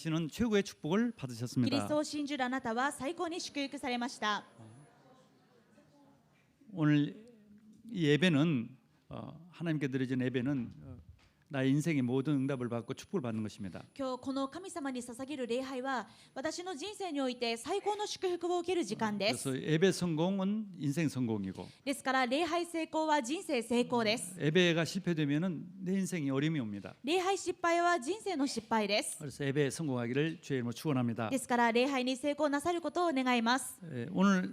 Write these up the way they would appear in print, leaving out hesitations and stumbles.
씨는 최고의 축복을 キリス 받으셨습니다. トを信じるあなたは最高に祝福されました。 오늘 이 예배는 하나님께 드려진 예배는 나의 인생의 모든 응답을 받고 축복을 받는 것입니다. 今日この神様に捧げる礼拝は私の人生において最高の祝福を受ける時間です。 그래서 예배 성공은 인생 성공이고 ですから礼拝成功は人生成功です。 예배가 실패되면은 내 인생이 어려움이 옵니다. 礼拝失敗は人生の失敗です。 그래서 예배에 성공하기를 주의 이름으로 축원합니다. ですから礼拝に成功なさることを願います。 오늘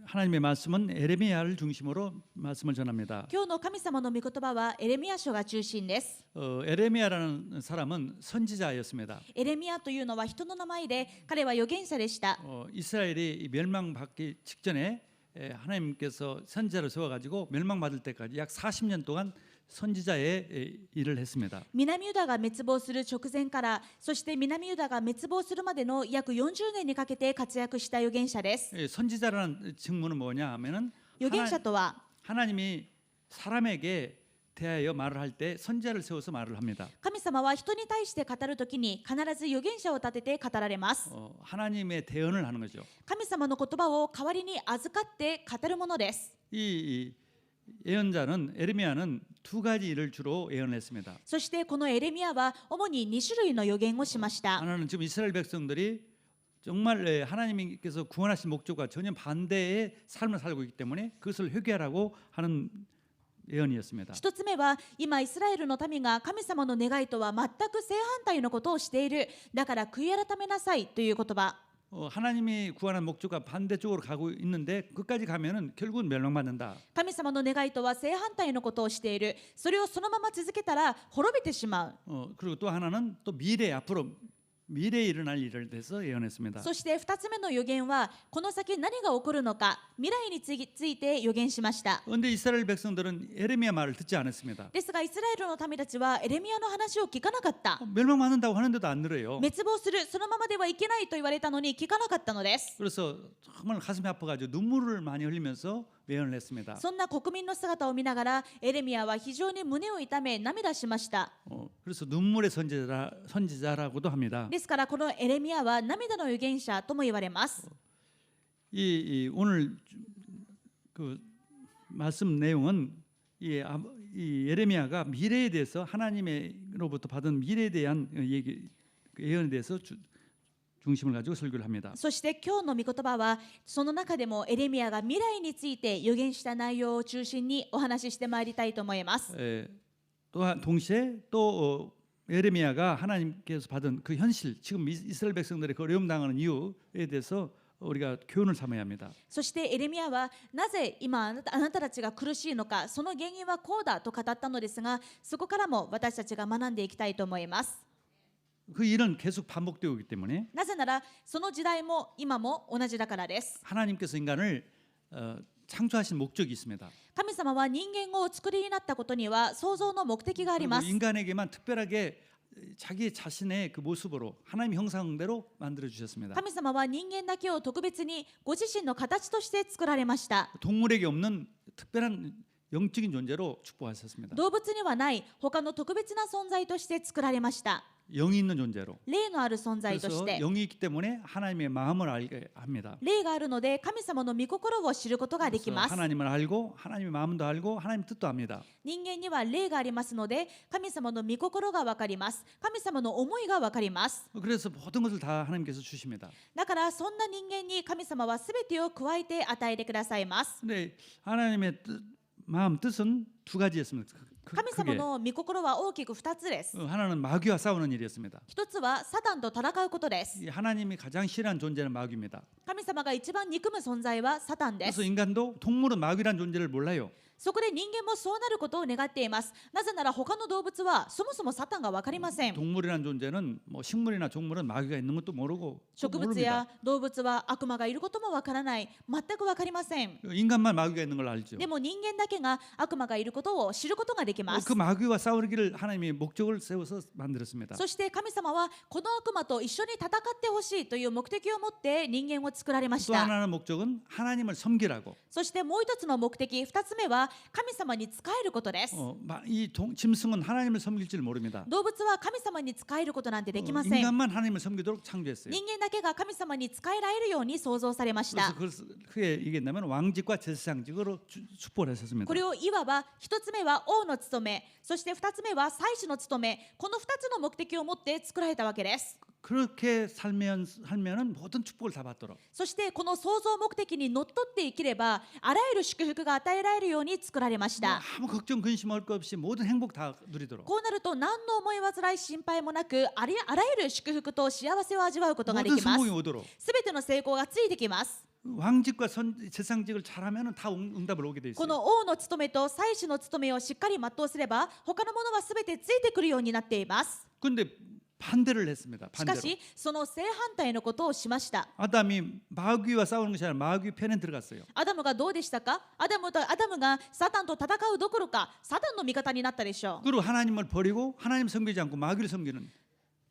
하나님의 말씀은 에레미야를 중심으로 말씀을 전합니다. 今日の神様の御言葉はエレミヤ書が中心です。 에레미야라는 사람은 선지자였습니다. エレミヤというのは人の名前で彼は預言者でした。 이스라엘이 멸망받기 직전에 하나님께서 선지자를 세워가지고 멸망받을 때까지 약 40년 동안 선지자의 일을 했습니다. 南ユダが滅亡する直前からそして南ユダが滅亡するまでの約40年にかけて活躍した預言者です。 선지자라는 직무는 뭐냐 하면은 預言者とは 하나님이 사람에게 대하여 말을 할 때 선지자를 세워서 말을 합니다. 神様は人に対して語るときに必ず預言者を立てて語られます。 하나님의 대언을 하는 거죠. 神様の言葉を代わりに預かって語るものです。 이 예언자는 에레미야는 두 가지 일을 주로 예언했습니다. そしてこのエレミヤは主に2種類の預言をしました。 하나는 지금 이스라엘 백성들이 정말 하나님께서 구원하신 목적과 전혀 반대의 삶을 살고 있기 때문에 그것을 회개하라고 하는 예언이었습니다. 一つ目は今イスラエルの民が神様の願いとは全く正反対のことをしている。だから悔い改めなさいという言葉。 하나님이 구원한 목적과 반대쪽으로 가고 있는데 끝까지 가면은 결국은 멸망받는다. 神様の願いとは正反対のことをしている。それをそのまま続けたら滅びてしまう。 그리고 또 하나는 또 앞으로 미래에 일어날 일을 대해서 예언했습니다. そして2つ目の預言はこの先何が起こるのか未来について預言しました。 그런데 이스라엘 백성들은 에레미야 말을 듣지 않았습니다. ですがイスラエルの民たちはエレミヤの話を聞かなかった。 멸망받는다고 하는데도 안 들어요. 滅亡するそのままではいけないと言われたのに聞かなかったのです。 그래서 정말 가슴이 아파가지고 눈물을 많이 흘리면서 예언을 했습니다. そんな国民の姿を見ながらエレミヤは非常に胸を痛め涙しました。 그래서 눈물의 선지자라고도 합니다. ですからこのエレミヤは涙の預言者とも言われます。 오늘 그 말씀 내용은 이 예레미야가 미래에 대해서 하나님으로부터 받은 미래에 대한 예언에 대해서 중심을 가지고 설교를 합니다. そして今日の御言葉はその中でもエレミヤが未来について預言した内容を中心にお話ししてまいりたいと思います。 또한 동시에 또 예레미야가 하나님께서 받은 그 현실, 지금 이스라엘 백성들의 그 어려움 당하는 이유에 대해서 우리가 교훈을 삼아야 합니다. そしてエレミヤはなぜ今あなたたちが苦しいのか、その原因はこうだと語ったのですが、そこからも私たちが学んでいきたいと思います。 그 일은 계속 반복되고 있기 때문에 なぜならその時代も今も同じだからです。 하나님께서 인간을 창조하신 목적이 있습니다. 神様は人間をお作りになったことには創造の目的がありま 그리고 す。 인간에게만 특별하게 자기 자신의 그 모습으로 하나님 형상대로 만들어 주셨습니다. 神様は人間だけを特別にご自身の形として作られました。 동물에게 없는 특별한 영적인 존재로 축복하셨습니다. 動物にはない他の特別な存在として作られました。 영이 있는 존재로. 霊のある存在とし 그래서 て 영이 있기 때문에 하나님의 마음을 알게 합니다. 霊があるので神様の御心を知ることができ 그래서 ます。 하나님을 알고 하나님의 마음도 알고 하나님 뜻도 압니다. 人間には霊がありますので神様の御心が分かります。神様の思いが分かります。 그래서 모든 것을 다 하나님께서 주십니다. だからそんな人間に神様は全てを加えて与えてくださいます。 근데 하나님의 마음 뜻은 두 가지였습니다. 神様の御心は大きく2つです。 하나는 마귀와 싸우는 일이었습니다. 一つはサタンと戦うことです。 하나님이 가장 싫어하는 존재는 마귀입니다. 神様が一番憎む存在はサタンです。 그래서 인간도 동물은 마귀란 존재를 몰라요. そこで人間もそうなることを願っています。なぜなら他の動物はそもそもサタンが分かりません。 동물이란 존재는 뭐 식물이나 종물은 마귀가 있는 것도 모르고 植物や動物は悪魔がいることも分からない。全く分かりません。 인간만 마귀가 있는 걸 알죠. でも人間だけが悪魔がいることを知ることができます。 그 마귀와 싸우기를 하나님이 목적을 세워서 만들었습니다. そして神様はこの悪魔と一緒に戦ってほしいという目的を持って人間を作られまし 또 た。 하나는 목적은 하나님을 섬기라고. そしてもう一つの目的、二つ目は神様に仕えることです。 이 짐승은 하나님을 섬길 줄 모릅니다. 動物は神様に仕えることなんてできません。 인간만 하나님을 섬기도록 창조했어요. 人間だけが神様に仕えられるように創造されました。 그래서 그게 얘기했다면 왕직과 제사장직으로 축복을 하셨습니다. これをいわば一つ目は王の務め、そして二つ目は祭司の務め、この二つの目的を持って作られたわけです。 그렇게 살면은 모든 축복을 다 받도록. そしてこの創造目的にのっとって生きればあらゆる祝福が与えられるように作られました。 아무 걱정 근심할 것 없이 모든 행복 다 누리도록. こうなると何の思い煩い心配もなくあらゆる祝福と幸せを味わうことがで 모든 きます。 성공이 오도록. すべての成功がついてきます。 왕직과 제사장직을 잘하면은 다 응답을 오게 돼 こ 있어요. の王の務めと祭司の務めをしっかり全うすれば他のものはすべてついてくるようになっています。 근데 반대를 했습니다. しか 반대로. しその正反対のことをしました。 아담이 마귀와 싸우는 것이 아니라 마귀 편에 들어갔어요. アダムがどうでしたか？アダムがサタンと戦うどころかサタンの味方になったでしょう。 그리고 하나님을 버리고 하나님 섬기지 않고 마귀를 섬기는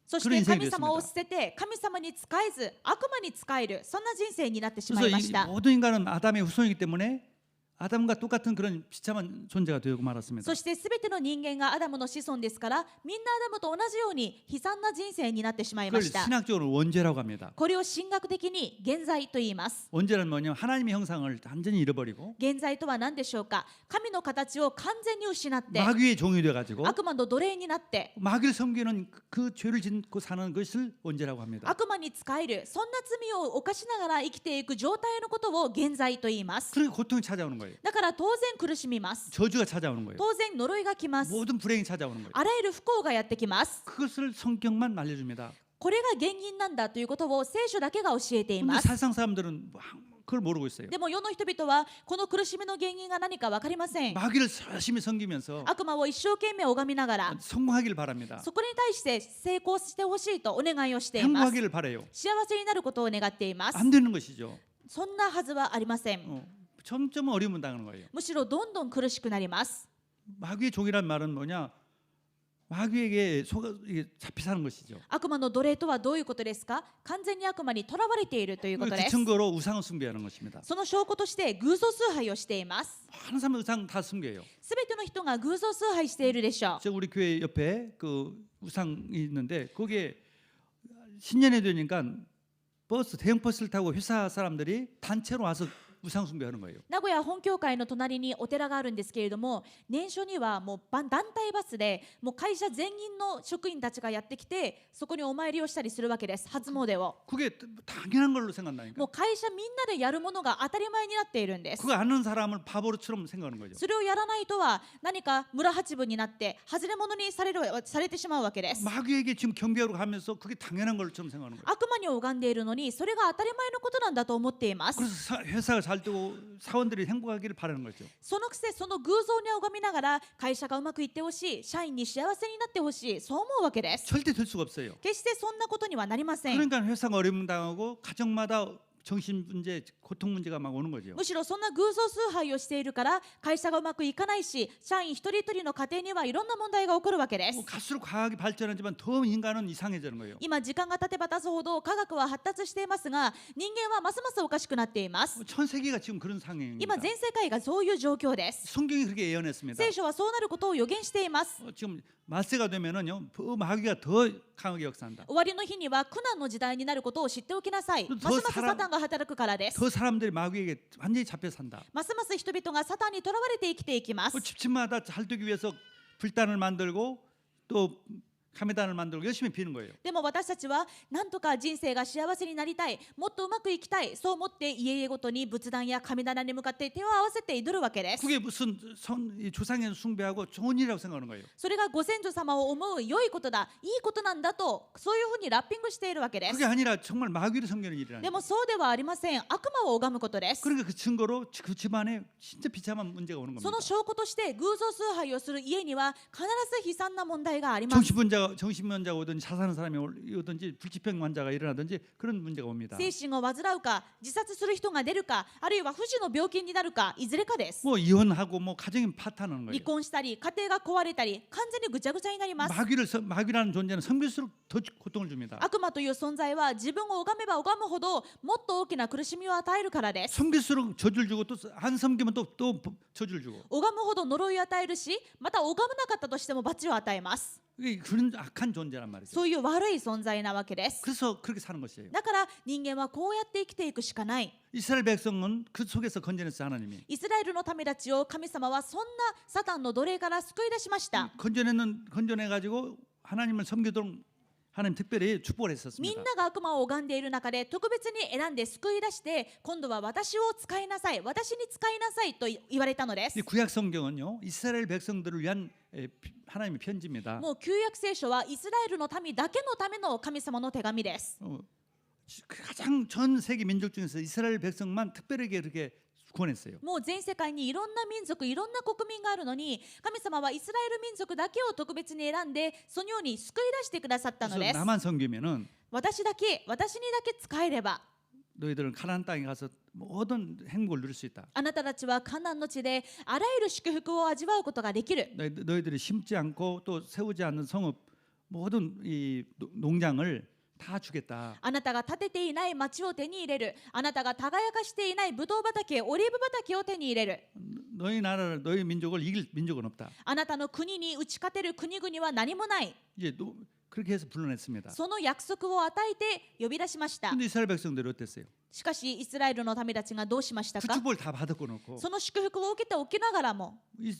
そして神様を捨てて神様に仕えず悪魔に仕える、そんな人生になってしまい 그래서 ま 이 した。 모든 인간은 아담의 후손이기 때문에 아담과 똑같은 그런 비참한 존재가 되고 말았습니다. そしてすべての人間がアダムの子孫ですからみんなアダムと同じように悲惨な人生になってしまいま 그걸 した。 신학적으로 원죄라고 합니다. これを神学的に現在と言います。 원죄는 뭐냐면 하나님의 형상을 완전히 잃어버리고 現在とは何でしょうか？神の形を完全に失って 마귀의 종이 돼가지고 悪魔の奴隷になって 마귀를 섬기는 그 죄를 짓고 사는 것을 원죄라고 합니다. 悪魔に仕える、そんな罪を犯しながら生きていく状態のことを現在と言います。 그러니까 고통이 찾아오는 거예요. だから当然苦しみます。 저주가 찾아오는 거예요. 当然呪いが来ます。 모든 불행이 찾아오는 거예요. あらゆる不幸がやってきます。 그것을 성경만 알려줍니다. これが原因なんだということを聖書だけが教えてい 근데 ます。 세상 사람들은 그걸 모르고 있어요. でも世の人々はこの苦しみの原因が何か分かりません。 마귀를 열심히 섬기면서 悪魔を一生懸命拝みながら 성공하기를 바랍니다. そこに対して成功してほしいとお願いをしています。 행복하기를 바래요. 幸せになることを願っています。 안 되는 것이죠. そんなはずはありません。 점점 어려움을 당하는 거예요. むしろどんどん苦しくなります。 마귀의 종이란 말은 뭐냐? 마귀에게 이게 잡혀 사는 것이죠. 悪魔の奴隷とはどういうことですか？完全に悪魔にとらわれているということ 그 です。 증거로 우상을 숭배하는 것입니다. その証拠として偶像崇拝をしています。 많은 사람은 우상 다 숭배해요. すべての人が偶像崇拝しているでしょう。 저 우리 교회 옆에 그 우상이 있는데 거기에 신년이 되니까 대형 버스를 타고 회사 사람들이 단체로 와서 우상 숭배하는 거예요. 名古屋本教会の隣にお寺があるんですけれども、年初にはもう団体バスでもう会社全員の職員たちがやってきて、そこにお参りをしたりするわけです。初詣を。 그게 당연한 걸로 생각나니까. もう会社みんなでやるものが当たり前になっているんです。 그거 아는 사람을 바보처럼 생각하는 거죠. それをやらないとは何か村八分になって外れ者にされてしまうわけです。 마귀에게 지금 경배하러 가면서 그게 당연한 것처럼 생각하는 거예요. 悪魔に拝んでいるのにそれが当たり前のことなんだと思っています。 그래서 회사가 잘 되고 사원들이 행복하기를 바라는 거죠. そのくせその偶像に拝みながら会社がうまくいってほしい、社員に幸せになってほしい、そう思うわけです。 절대 될 수가 없어요. 決してそんなことにはなりません。 그러니까 회사가 어려움 당하고 가정마다 정신 문제, 고통 문제가 막 오는 거죠. むしろそんな偶像崇拝をしているから会社がうまくいかないし、社員一人一人の家庭にはいろんな問題が起こるわけです。 갈수록 과학이 발전하지만 더 인간은 이상해지는 거예요. 今時間が経てば経つほど科学は発達していますが、人間はますますおかしくなっています。 전 세계가 지금 그런 상황입니다. 今全世界がそういう状況です。 성경이 그렇게 예언했습니다. 聖書はそうなることを予言しています。 지금 말세가 되면은요, 마귀가 더 강하게 역사한다. 終わりの日には苦難の時代になることを知っておきなさい。ますますサタンが働くからです。 더 사람들이 마귀에게 완전히 잡혀 산다. ますます人々がサタンにとらわれて生きていきます。 집집마다 잘 되기 위해서 불단을 만들고 또 카메단을 만들고 열심히 비는 거예요. でも私たちはなんとか人生が幸せになりたい、もっとうまくいきたい、そう思って家々ごとに仏壇や神棚に向かって手を合わせて祈るわけです。 그게 무슨 조상의 숭배하고 좋은 일이라고 생각하는 거예요. それがご先祖様を思う良いことだ、いいことなんだと、そういうふうにラッピングしているわけです。 그게 아니라 정말 마귀를 섬기는 일이라는 で 거예요. もそうではありません。悪魔を拝むことです。 그러니까 그 증거로 그 집안에 진짜 비참한 문제가 오는 そ 겁니다. の証拠として偶像崇拝をする家には必ず悲惨な問題があります。 정신분자가 정신병자가 오든지 자살하는 사람이 오든지 불치병 환자가 일어나든지 그런 문제가 옵니다. 精神を患うか自殺する人が出るか、あるいは不治の病気になるか、いずれかです。 뭐 이혼하고 뭐 가정이 파탄하는 離 거예요. 婚したり家庭が壊れたり、完全にぐちゃぐちゃになります。 마귀라는 존재는 섬길수록 더 고통을 줍니다. 悪魔という存在は自分を拝めば拝むほどもっと大きな苦しみを与えるからです。 섬길수록 저주를 주고 또 안 섬기면 또 저주를 주고. 拝むほど呪いを与えるし、また拝まなかったとしても罰を与えます。 그런 악한 존재란 말이죠. そういう悪い存在なわけです。 그래서 그렇게 사는 것이에요. だから人間はこうやって生きていくしかない。 이스라엘 백성은 그 속에서 건져냈어요. 하나님이. イスラエルの民たちを神様はそんなサタンの奴隷から救い出しました。 건져내가지고 하나님을 섬기도록 하나님 특별히 축복을 みん 했었습니다. なが悪魔を拝んでいる中で特別に選んで救い出して、今度は私を使いなさい、私に使いなさいと言われたのです。 이 구약 성경은요 이스라엘 백성들을 위한 하나님의 편지입니다. もう旧約聖書はイスラエルの民だけのための神様の手紙です。 가장 전 세계 민족 중에서 이스라엘 백성만 특별하게 그렇게 구원했어요. もう全世界にいろんな民族、いろんな国民があるのに、神様はイスラエル民族だけを特別に選んで、そのように救い出してくださったの 그래서 です。 나만 섬기면은 私にだけ使えれば、 너희들은 가나안 땅에 가서 모든 행복을 누릴 수 있다. あなたたちはカナンの地であらゆる祝福を味わうことができる。 너희들이 심지 않고 또 세우지 않는 성읍 모든 이 농장을 다 주겠다. あなたが建てていない町を手に入れる。あなたが耕かしていないブドウ畑、オリーブ畑を手に入れる。 너희 나라를 너희 민족을 이길 민족은 없다. あなたの国に打ち勝てる国々は何もない。 이제 그렇게 해서 불러냈습니다. その約束を与えて呼び出しました。 근데 이스라엘 백성들이 어땠어요? しかしイスラエルの民たちがどうしました 그 か。 축복을 다 받았고 놓고 その祝福を受けておきながらも、 이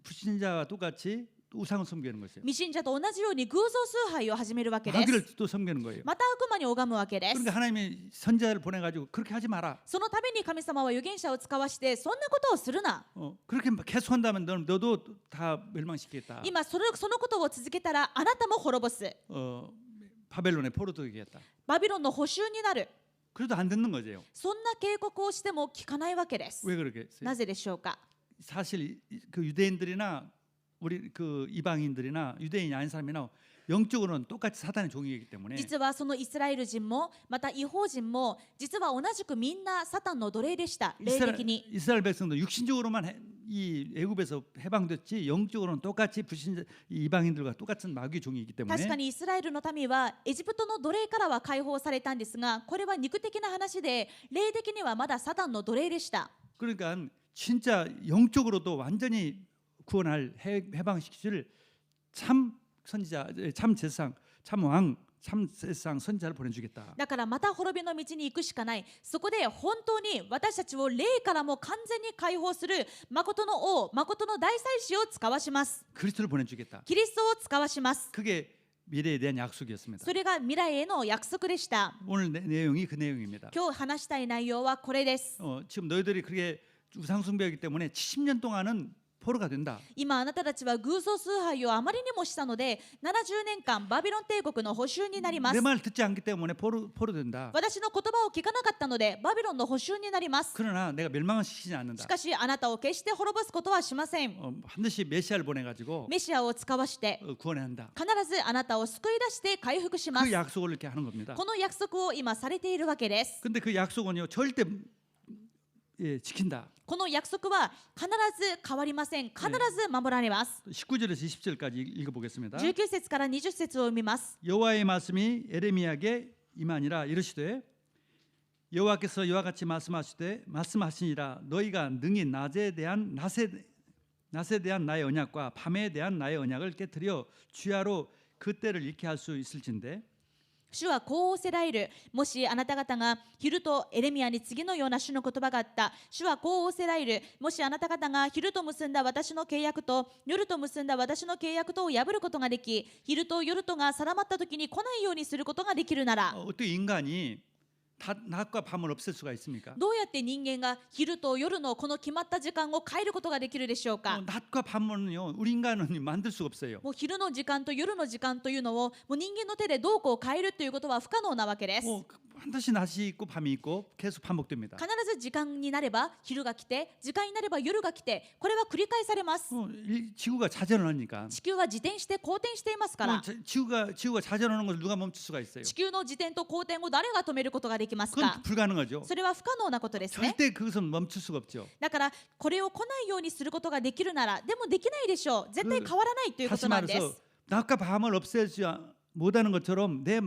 불신자와 똑같이 우상을 섬기는 것이에요. 未信者と同じように偶像崇拝を始めるわけです。 마귀를 또 섬기는 거예요. また悪魔に拝むわけです。 그러니까 하나님이 선지자를 보내가지고 그렇게 하지 마라. そのために神様は預言者を使わしてそんなことをするな。 그렇게 계속한다면 너도 다 멸망시키겠다. 今そのことを続けたらあなたも滅ぼす。 바벨론의 포로도 되겠다. バビロンの捕囚になる。 그래도 안 듣는 거죠. そんな警告をしても聞かないわけです。 왜 그렇게 했어요? なぜでしょうか。 사실 그 유대인들이나 우리 그 이방인들이나 유대인이 아닌 사람이나 영적으로는 똑같이 사단의 종이기 때문에 実はそのイスラエル人もまた異邦人も実は同じくみんなサタンの奴隷でした。霊的に。 이스라엘 백성도 육신적으로만 이 애굽에서 해방됐지 영적으로는 똑같이 불신자 이방인들과 똑같은 마귀 종이기 確か 때문에 にイスラエルの民はエジプトの奴隷からは解放されたんですが、これは肉的な話で霊的にはまだサタンの奴隷でした。 그러니까 진짜 영적으로도 완전히 구원할 해방시킬 참 선지자, 참 제상, 참 왕, 참 세상 선지자를 보내주겠다. だからまた滅びの道に行くしかない。そこで本当に私たちを霊からも完全に解放する誠の王、誠の大祭司を使わします。 그리스도를 보내주겠다. キリストを使わします。 그게 미래에 대한 약속이었습니다. それが未来への約束でした。 오늘 내용이 그 내용입니다. 今日話したい内容はこれです。 지금 너희들이 그렇게 우상 숭배하기 때문에 70년 동안은 포로가 된다. 今あなたたちは偶像崇拝をあまりにもしたので70年間バビロン帝国の捕囚になります。 내 말 듣지 않기 때문에 포로 된다. 私の言葉を聞かなかったのでバビロンの捕囚になります。 그러나 내가 멸망을 시키지 않는다. しかしあなたを決して滅ぼすことはしません。 반드시 메시아를 보내가지고 メシアを使わして구원해야 한다. 必ずあなたを救い出して回復しま 그 す。 약속을 이렇게 하는 겁니다. この約束を今されているわけです。 근데 그 약속은요 절대 지킨다. この約束は必ず変わりません。必ず守られます。 19절에서 20절까지 읽어보겠습니다. 19節から20節を読みます。 여호와의 말씀이 에레미야에게 임하니라 이르시되 여호와께서 이와 같이 말씀하시니라 너희가 능히 낮에 대한 나의 언약과 밤에 대한 나의 언약을 깨뜨려 주야로 그 때를 잃게 할 수 있을진데 主はこう仰せられる。もしあなた方が昼とエレミヤに次のような主の言葉があった。主はこう仰せられる。もしあなた方が昼と結んだ私の契約と夜と結んだ私の契約とを破ることができ、昼と夜とが定まった時に来ないようにすることができるなら、 어떻게 인간이 낮과 밤을 없앨 수가 있습니까? どうやって人間が昼と夜のこの決まった時間を変えることができるでしょうか。 낮과 밤은요 우리 인간은 만들 수가 없어요. もう昼の時間と夜の時間というのをもう人間の手でどうこう変えるということは不可能なわけです。 반드시 낮이 있고 밤이 있고 계속 반복됩니다. 必ず時間になれば昼が来て、時間になれば夜が来て、これは繰り返されます。 지구가 자전하니까 地球は自転して公転していますから、 지구가 자전하는 것을 누가 멈출 수가 있어요? 地球の自転と公転を誰が止めることができますか？ 그건 불가능하죠. それは不可能なことですね。 절대 그것은 멈출 수가 없죠. だからこれを来ないようにすることができるなら、でもできないでしょう。絶対変わらないというこ 다시 となんで 말해서 す。 낮과 밤을 없애지 못하는 것처럼 내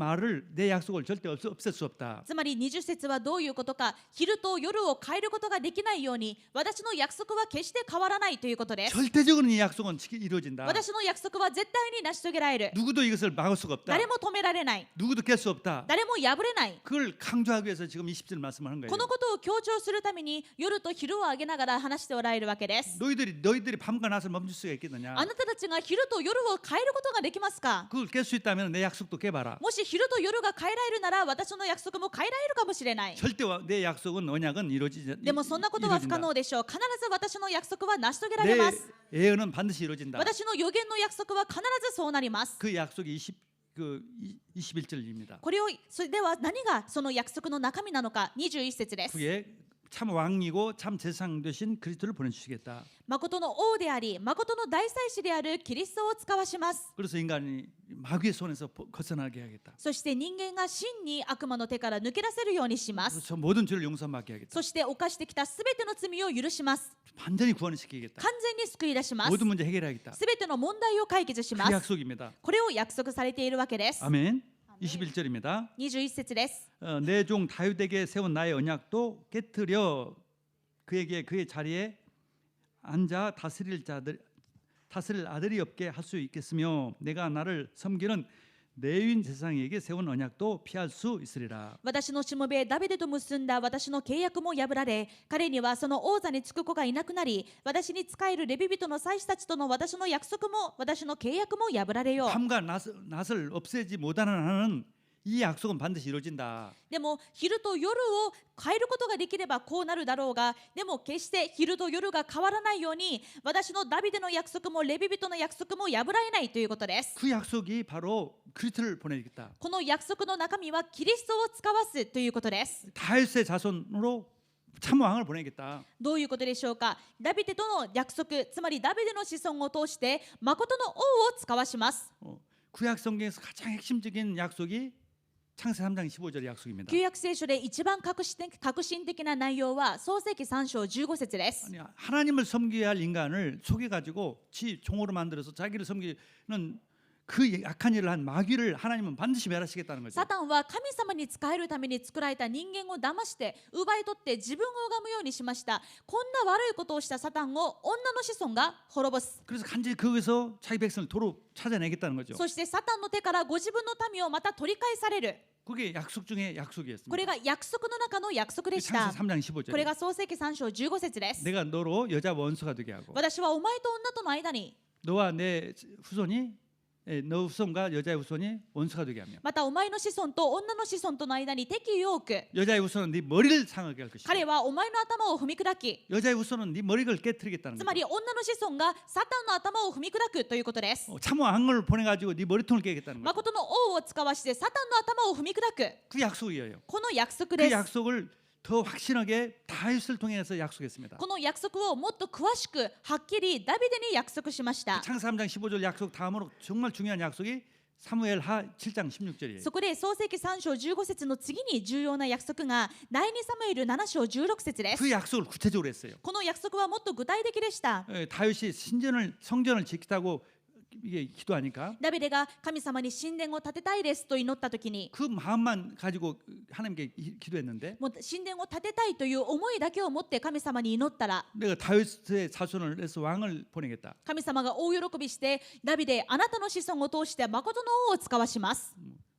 약속을 절대 없앨 수 없다. つまり20節はどういうことか、昼と夜を変えることができないように、私の約束は決して変わらないということです。 절대적으로 이 약속은 이루어진다. 私の約束は絶対に成し遂げられる。 누구도 이것을 막을 수가 없다. 誰も止められない。 누구도 깰 수 없다. 誰も破れない。 그걸 강조하기 위해서 지금 20절 말씀을 한 거예요. このことを強調するために夜と昼を挙げながら話しておられるわけです。 너희들이 밤과 낮을 멈출 수가 있겠느냐? あなたたちが昼と夜を変えることができますか？ 그걸 깰 수 있다면 내 약속도 깨봐라. もし昼と夜が変えられるなら、私の約束も変えられるかもしれない。 절대 내 약속은 언약은 이루어진다. でもそんなことは不可能でしょう。必ず私の約束は成し遂げられま 내 す。 예언은 반드시 이루어진다. 私の予言の約束は必ずそうなります。 그 약속이 21절입니다. これをそれでは何がその約束の中身なのか、21節です。 그게 참 왕이고 참 제사장 되신 그리스도를 보내주시겠다. 誠の王であり、誠の大祭司であるキリストを使わします。 그래서 인간이 마귀의 손에서 벗어나게 하겠다. そして人間が真に悪魔の手から抜け出せるようにします。 저 모든 죄를 용서받게 하겠다. そして犯してきたすべての罪を許します。 완전히 구원시키겠다. 完全に救い出します。 모든 문제 해결하겠다. すべての問題を解決しま 그 す。 약속입니다. これを約束されているわけです。 아멘. 21절입니다. 21節です。 내 종 다윗에게 세운 나의 언약도 깨뜨려 그의 자리에 앉아 다스릴 아들이 없게 할 수 있겠으며 내가 나를 섬기는 레위인 제사장에게 세운 언약도 피할 수 있으리라. 私のしもべダビデと結んだ私の契約も破られ、彼にはその王座につく子がいなくなり、私に仕えるレビ人の祭司たちとの私の約束も私の契約も破られよう。 밤과 낮을 없애지 못하는 한은 이 약속은 반드시 이루어진다. でも昼と夜を変えることができればこうなるだろうが、でも決して昼と夜が変わらないように、私のダビデの約束もレビ人の約束も破られないということです。 그 약속이 바로 그리스도를 보내겠다. この約束の中身はキリストを使わすということです。 다윗의 자손으로 참 왕을 보내겠다. どういうことでしょうか。ダビデとの約束、つまりダビデの子孫を通して誠の王を使わします。 구약 성경에서 가장 핵심적인 약속이 창세 3장 15절의 약속입니다. 旧約聖書で一番革新的な内容は創世記3章15節です。 아니, 하나님을 섬겨야 할 인간을 속여가지고 지 종으로 만들어서 자기를 섬기는 그 약한 일을 한 마귀를 하나님은 반드시 멸하시겠다는 거죠. サタンは神様に仕えるために作られた人間を騙して奪い取って自分を拝むようにしました。こんな悪いことをしたサタンを女の子孫が滅ぼす。 그래서 간절히 거기서 자기 백성을 도로 찾아내겠다는 거죠. そしてサタンの手からご自分の民をまた取り返される。 그게 약속 중에 こ 약속이었습니다. れが約束の中の約束でし 창세 た。 3장 15절. これが創世記3章15節です。 내가 너로 여자 원수가 되게 하고 私はお前と女との間に、 너와 내 후손이 너 후손과 여자의 후손이 원수가 되게 하며 またお前の子孫と女の子孫との間に敵意を置く。 여자의 후손은 네 머리를 상하게 할 것이다. 彼はお前の頭を踏み砕き、 여자의 후손은 네 머리를 깨뜨리겠다는 つま 거죠. り女の子孫がサタンの頭を踏み砕くということです。 참 왕을 보내가지고 네 머리통을 깨겠다는 거죠. 誠の王を使わしてサタンの頭を踏み砕く。 그 약속이에요. この約束 그 です。 약속을 더 확신하게 다윗을 통해서 약속했습니다. この約束をもっと詳しくはっきりダビデに約束しました。 창세 3장 15절 약속 다음으로 정말 중요한 약속이 사무엘하 7장 16절이에요. そこで創世記3章15節の次に重要な約束が第2サムエル7章16節です。 그 약속을 구체적으로 했어요. この約束はもっと具体的でした。 다윗이 성전을 짓겠다고 이게 기도하니까 ダビデが神様に神殿を建てたいですと祈った時に、 그 마음만 가지고 하나님께 기도했는데 もう神殿を建てたいという思いだけを持って神様に祈ったら、 내가 다윗의 자손을 해서 왕을 보내겠다. 神様が大喜びしてダビデ、あなたの子孫を通して誠の王を使わします。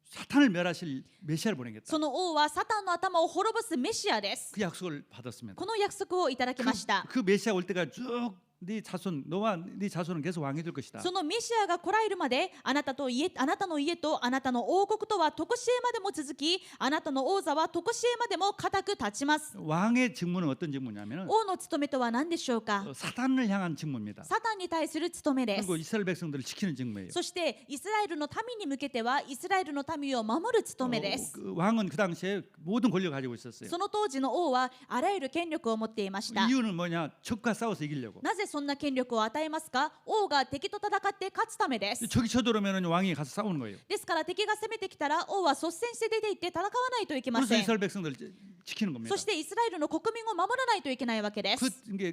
사탄을 멸하실 메시아를 보내겠다. その王はサタンの頭を滅ぼすメシアです。 그 약속을 받았습니다. この約束をいただきました。 그 메시아 올 때가 쭉 네 자손 너와 네 자손은 계속 왕이 될 것이다. そのメシアが来られるまであなたの家とあなたの王国とは常しえまでも続き、あなたの王座は常しえまでも固く立ちます。 왕의 직무는 어떤 직무냐면은 王の務めとは何でしょうか。 사단을 향한 직무입니다. サタンに対する務めです。 그리고 이스라엘 백성들을 지키는 직무예요. そしてイスラエルの民に向けてはイスラエルの民を守る務めです。 그 왕은 그 당시에 모든 권력을 가지고 있었어요. その当時の王はあらゆる権力を持っていました。 이유는 뭐냐? 적과 싸워서 이기려고. なぜそんな権力を与えますか。王が敵と戦って勝つためです。 적이 쳐들어오면 왕이 가서 싸우는 거예요. ですから敵が攻めてきたら王は率先して出て行って戦わないといけま 그래서 せん。 이스라엘 백성들을 지키는 겁니다. そしてイスラエルの国民を守らないといけないわけです。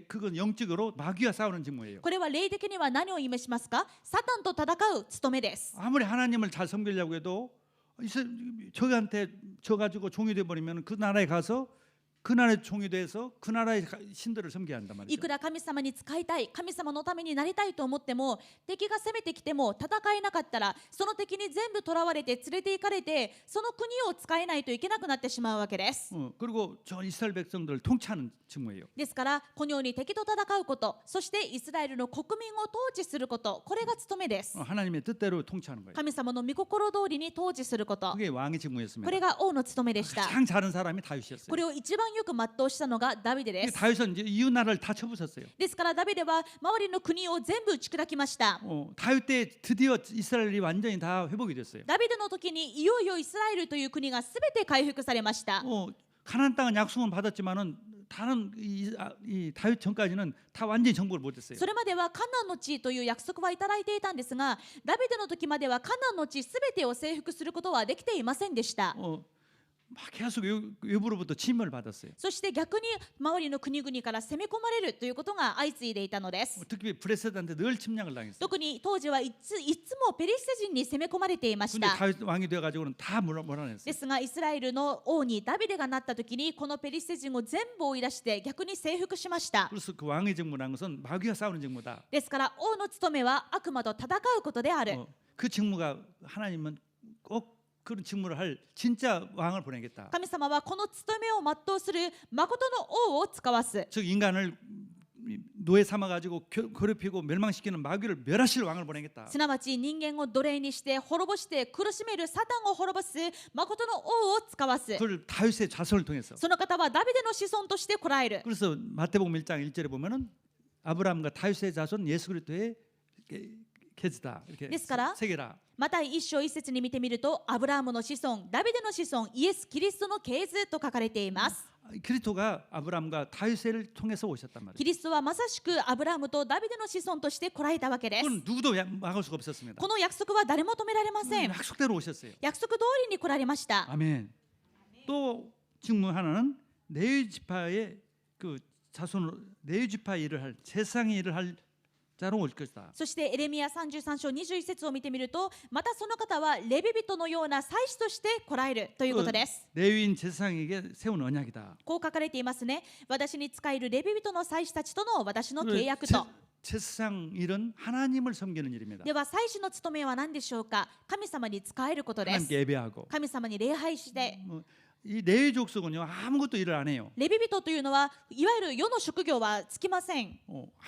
그건 영적으로 마귀와 싸우는 직무예요. これは霊的には何を意味しますか。サタンと戦う務めです。 아무리 하나님을 잘 섬기려고 해도 저한테 져가지고 종이 돼버리면 그 나라에 가서 그 나라의 종이 돼서 그 나라의 신들을 섬겨야 한단 い 말이죠. くら神様に仕えたい、神様のためになりたいと思っても、敵が攻めてきても戦えなかったら、その敵に全部囚われて連れて行かれて、その国を使えないといけなくなってしまうわけです。 그리고 저 이스라엘 백성들을 통치하는 직무예요. ですからこのように敵と戦うこと、そしてイスラエルの国民を統治すること、これが務めです。 하나님의 뜻대로 통치하는 거예요. 神様の御心通りに統治すること、 그게 왕의 こ 직무였습니다. れが王の務めでした。 가장 잘한 사람이 다윗이었어요. これを一番よく全うしたのがダビデです。 다윗은 이제 이웃 나라를 다 쳐부셨어요. ですからダビデは周りの国を全部打ち砕きました。 다윗 때 드디어 이스라엘이 완전히 다 회복이 됐어요. ダビデの時にいよいよイスラエルという国がすべて回復されました。 가나안 땅은 약속은 받았지만은 다른 이 다윗 전까지는 다 완전히 정복을 못했어요. それまではカナンの地という約束はいただいていたんですが、ダビデの時まではカナンの地すべてを征服することはできていませんでした。 막 계속 외부로부터 침몰을 받았어요. そして逆に周りの国々から攻め込まれるということが相次いでいたのです。 특히 브레셋한테 늘 침략을 당했어요. 特に当時はいつもペリシテ人に攻め込まれていまし 근데 た。 다윗 왕이 돼가지고는 다 몰아냈어요. ですがイスラエルの王にダビデがなった時にこのペリシテ人を全部追い出して逆に征服しました。 그래서 그 왕의 직무라는 것은 마귀와 싸우는 직무다. ですから王の務めは悪魔と戦うことである。 그 직무가 하나님은 꼭 그런 직무를 할 진짜 왕을 보내겠다. 神様はこの務めを全うする誠の王を使わす。 즉 인간을 노예 삼아가지고 괴롭히고 멸망시키는 마귀를 멸하실 왕을 보내겠다. すなわち人間を奴隷にして滅ぼして苦しめるサタンを滅ぼす誠の王を使わす。 그걸 다윗의 자손을 통해서. その方はダビデの子孫として来られる。 그래서 마태복음 1장 1절에 보면은 아브라함과 다윗의 자손 예수 그리스도의 계지다 이렇게 세계라. マタイ1章1節に見てみると、アブラハムの子孫、ダビデの子孫、イエス・キリストの系図と書かれています。 그리스도가 아브라함과 다윗을 통해서 오셨단 말이에요. キリストはまさしくアブラハムとダビデの子孫として来られたわけです。 그건 누구도 막을 수가 없었습니다. この約束は誰も止められません。 약속대로 오셨어요. 約束通りに来られました。 아멘. 또 직무 하나는 레위 지파의 그 자손으로 레위 지파 일을 할 세상의 일을 할 자로 올 것이다. そしてエレミヤ33章21節を見てみると、またその方はレビ人のような祭司として来られるということです。 레위인 제사장에게 세운 언약이다. こう書かれていますね。私に仕えるレビ人の祭司たちとの私の契約と。 제사장 일은 하나님을 섬기는 일입니다. では祭司の務めは何でしょうか。神様に仕えることです。 하나님께 예배하고. 神様に礼拝して。 이 레위 족속은요 아무것도 일을 안 해요. レビ人というのはいわゆる世の職業はつきません。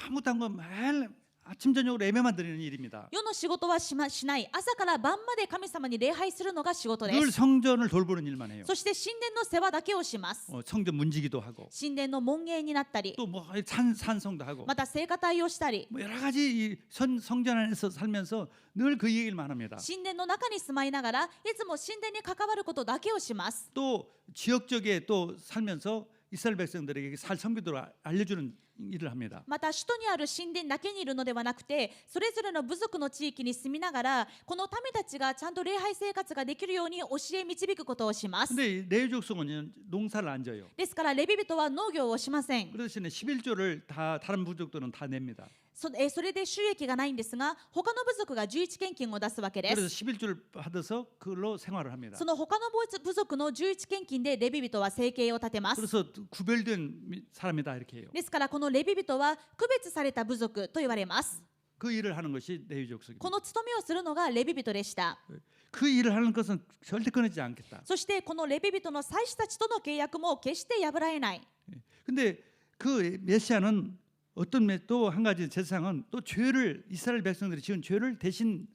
아무것도 한 건 매일 아침 저녁으로 예배만 드리는 일입니다. 世の仕事はしない。朝から晩まで神様に礼拝するのが仕事で 늘 す。 성전을 돌보는 일만 해요. そして神殿の世話だけをします。 성전 문지기도 하고 神殿の門限になったり、 또 뭐 산성도 하고 また聖歌隊をしたり、 뭐 여러 가지 이 성전 안에서 살면서 늘 그 얘기만 합니다. 神殿の中に住まいながらいつも神殿に関わることだけをします。 또 지역적에 또 살면서 이스라엘 백성들에게 살 섬기도록 알려주는 일을 합니다. また首都にある神殿だけにいるのではなくて、それぞれの部族の地域に住みながらこの民たちがちゃんと礼拝生活ができるように教え導くことをします。 근데 레위 족속은 농사를 안 져요. ですからレビ人は農業をしません。 그 대신에 11조를 다 다른 부족들은 다 냅니다. それで収益がないんですが、他の部族が11献金を出すわけで 그래서 す。 11조를 받아서 그걸로 생활을 합니다. その他の部族の11献金でレビ人は生計を立てます。 그래서 구별된 사람이다 이렇게 해요. ですからこのレビ人は区別された部族と言われます。 그 일을 하는 것이 레위 족속입니다. この務めをするのがレビ人でした。 그 일을 하는 것은 절대 끊어지지 않겠다. そしてこのレビ人の祭司たちとの契約も決して破られない。 근데 그 메시아는 또 한 가지 제사장은 또 죄를 이스라엘 백성들이 지은 죄를 대신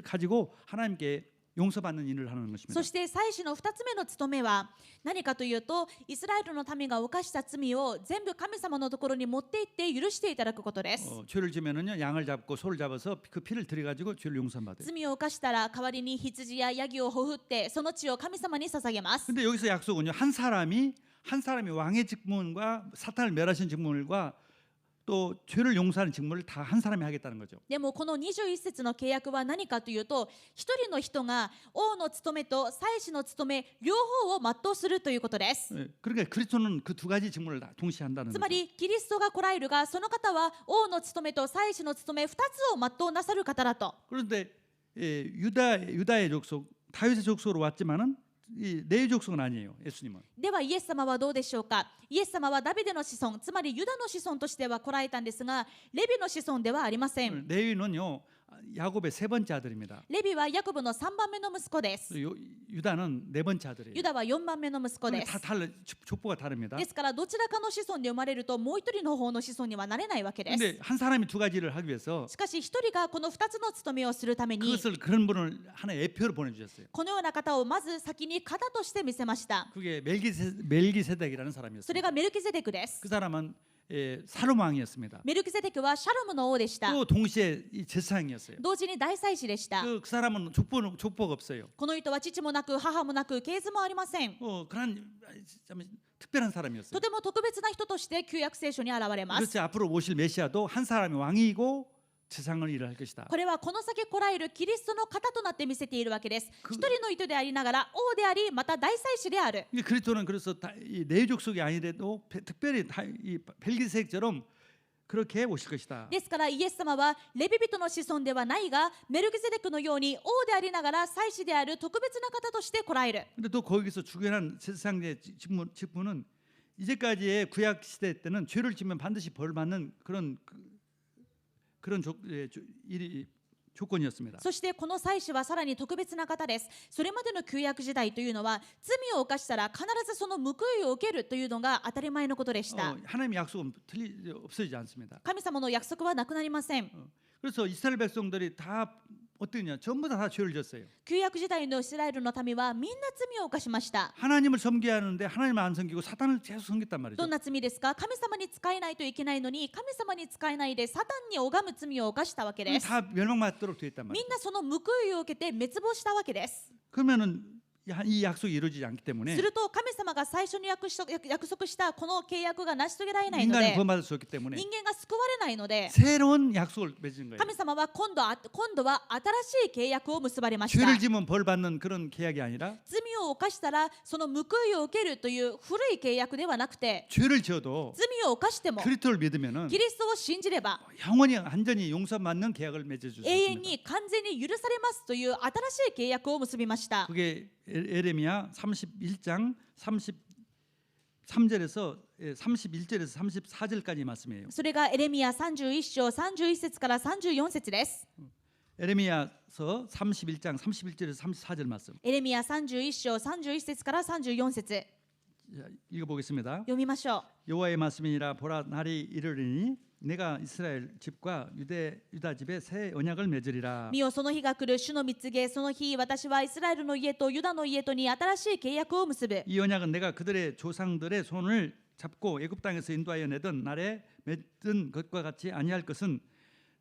가지고 하나님께 용서받는 일을 하는 것입니다. そして祭司の2つ目の務めは何かというと、イスラエルの民が犯した罪を全部神様のところに持って行って許していただくことです。 죄를 지면은요 양을 잡고 소를 잡아서 그 피를 들여가지고 죄를 용서받아요. 罪を犯したら代わりに羊やヤギをほふってその血を神様に捧げます。 근데 여기서 약속은요 한 사람이 왕의 직분과 사탄을 멸하신 직분과 또 죄를 용서하는 직무를 다 한 사람이 하겠다는 거죠. でもこの21節の契約は何かというと、一人の人が王の務めと祭司の務め両方を全うするということです。 그러니까 그리스도는 그 두 가지 직무를 다 동시에 한다는 つま 거죠. りキリストが来られるが、その方は王の務めと祭司の務め2つを全うなさる方だと。 그런데 유다의 족속, 다윗의 족속으로 왔지만은 이 레위 족속은 아니에요. 예수님은. ではイエス様はどうでしょうか。イエス様はダビデの子孫、つまりユダの子孫としては来られたんですが、レビの子孫ではありません。 레위는요 야곱의 세 번째 아들입니다. レビはヤコブの3番目の息子です。 유다는 네 번째 아들이에요. ユダは4番目の息子です。 다 달라 족보가 다릅니다. ですからどちらかの子孫で生まれるともう一人の方の子孫にはなれないわけです。 근데 한 사람이 두 가지를 하기 위해서 しかし一人がこの2つの務めをするために 그것을 그런 분을 하나의 예표로 보내주셨어요. このような方をまず先に型として見せました。 그게 멜기세덱이라는 それ 사람이었어요. がメルキゼデクです。 그 사람은 살롬 왕이었습니다. メルキゼデクはシャロムの王でした。 또 동시에 이 제사장이었어요. 同時に大祭司でした。 그 사람은 족보가 없어요. この人は父もなく母もなく系図もありません。 그런 참 특별한 사람이었어요. とても特別な人として旧約聖書に現れます。 그렇지 앞으로 오실 메시아도 한 사람이 왕이고 제사장을 일을 할 것이다. これはこの先来られるキリストの方となって見せているわけです。一人の人でありながら王でありまた大祭司である。 그리스도는 그래서 이 레위 족속이 아니래도 특별히 이 멜기세덱처럼 그렇게 오실 것이다. ですからイエス様はレビ人の子孫ではないがメルキゼデクのように王でありながら祭司である特別な方として来られる。 근데 또 거기서 주관한 제사장의 직분은 이제까지의 구약 시대 때는 죄를 지면 반드시 벌 받는 그런 조건이었습니다. そしてこの祭司はさらに特別な方です。それまでの旧約時代というのは罪を犯したら必ずその報いを受けるというのが当たり前のことでした。 하나님의 약속은 없어지지 않습니다. 神様の約束はなくなりません。 그래서 이스라엘 백성들이 다 어떠냐? 전부 다 죄를 졌어요. 旧約時代のイスラエルの民はみんな罪を犯しました。 하나님을 섬겨야 하는데 하나님을 안 섬기고 사탄을 계속 섬겼단 말이죠. どんな罪ですか。神様に仕えないといけないのに神様に仕えないでサタンに拝む罪を犯したわけです。 다 멸망받도록 되어 있단 み 말이죠. んなその報いを受けて滅亡したわけです。 그러면은 이 약속이 이루어지지 않기 す 때문에 ると神様が最初に約束したこの契約が成し遂げられないの 인간이 で 구원받을 수 없기 때문에 人間が救われないので 새로운 약속을 맺은 거예요. 神様は今度は新しい契約を結ばれました。 죄를 지면 벌 받는 그런 계약이 아니라 罪を犯したらその報いを受けるという古い契約ではなくて 죄를 지어도 罪を犯しても 그리스도를 믿으면은 キリストを信じれば 영원히 완전히 용서받는 계약을 맺어 永遠 주셨습니다. に完全に許されますという新しい契約を結びました。 그게 에레미야 31장 33절에서 31절에서 34절까지 말씀이에요. それがエレミヤ31章31節から34節です。 에레미야서 31장 31절에서 34절 말씀. エレミヤ31章31節から34節 읽어보겠습니다. 読みましょう。 여호와의 말씀이니라 보라 날이 이르리니 내가 이스라엘 집과 유다 집에 새 언약을 맺으리라. 見よその日が来る主の蜜げその日私はイスラエルの家とユダの家とに新しい契約を結ぶ。 이 언약은 내가 그들의 조상들의 손을 잡고 애굽 땅에서 인도하여 내던 날에 맺은 것과 같이 아니할 것은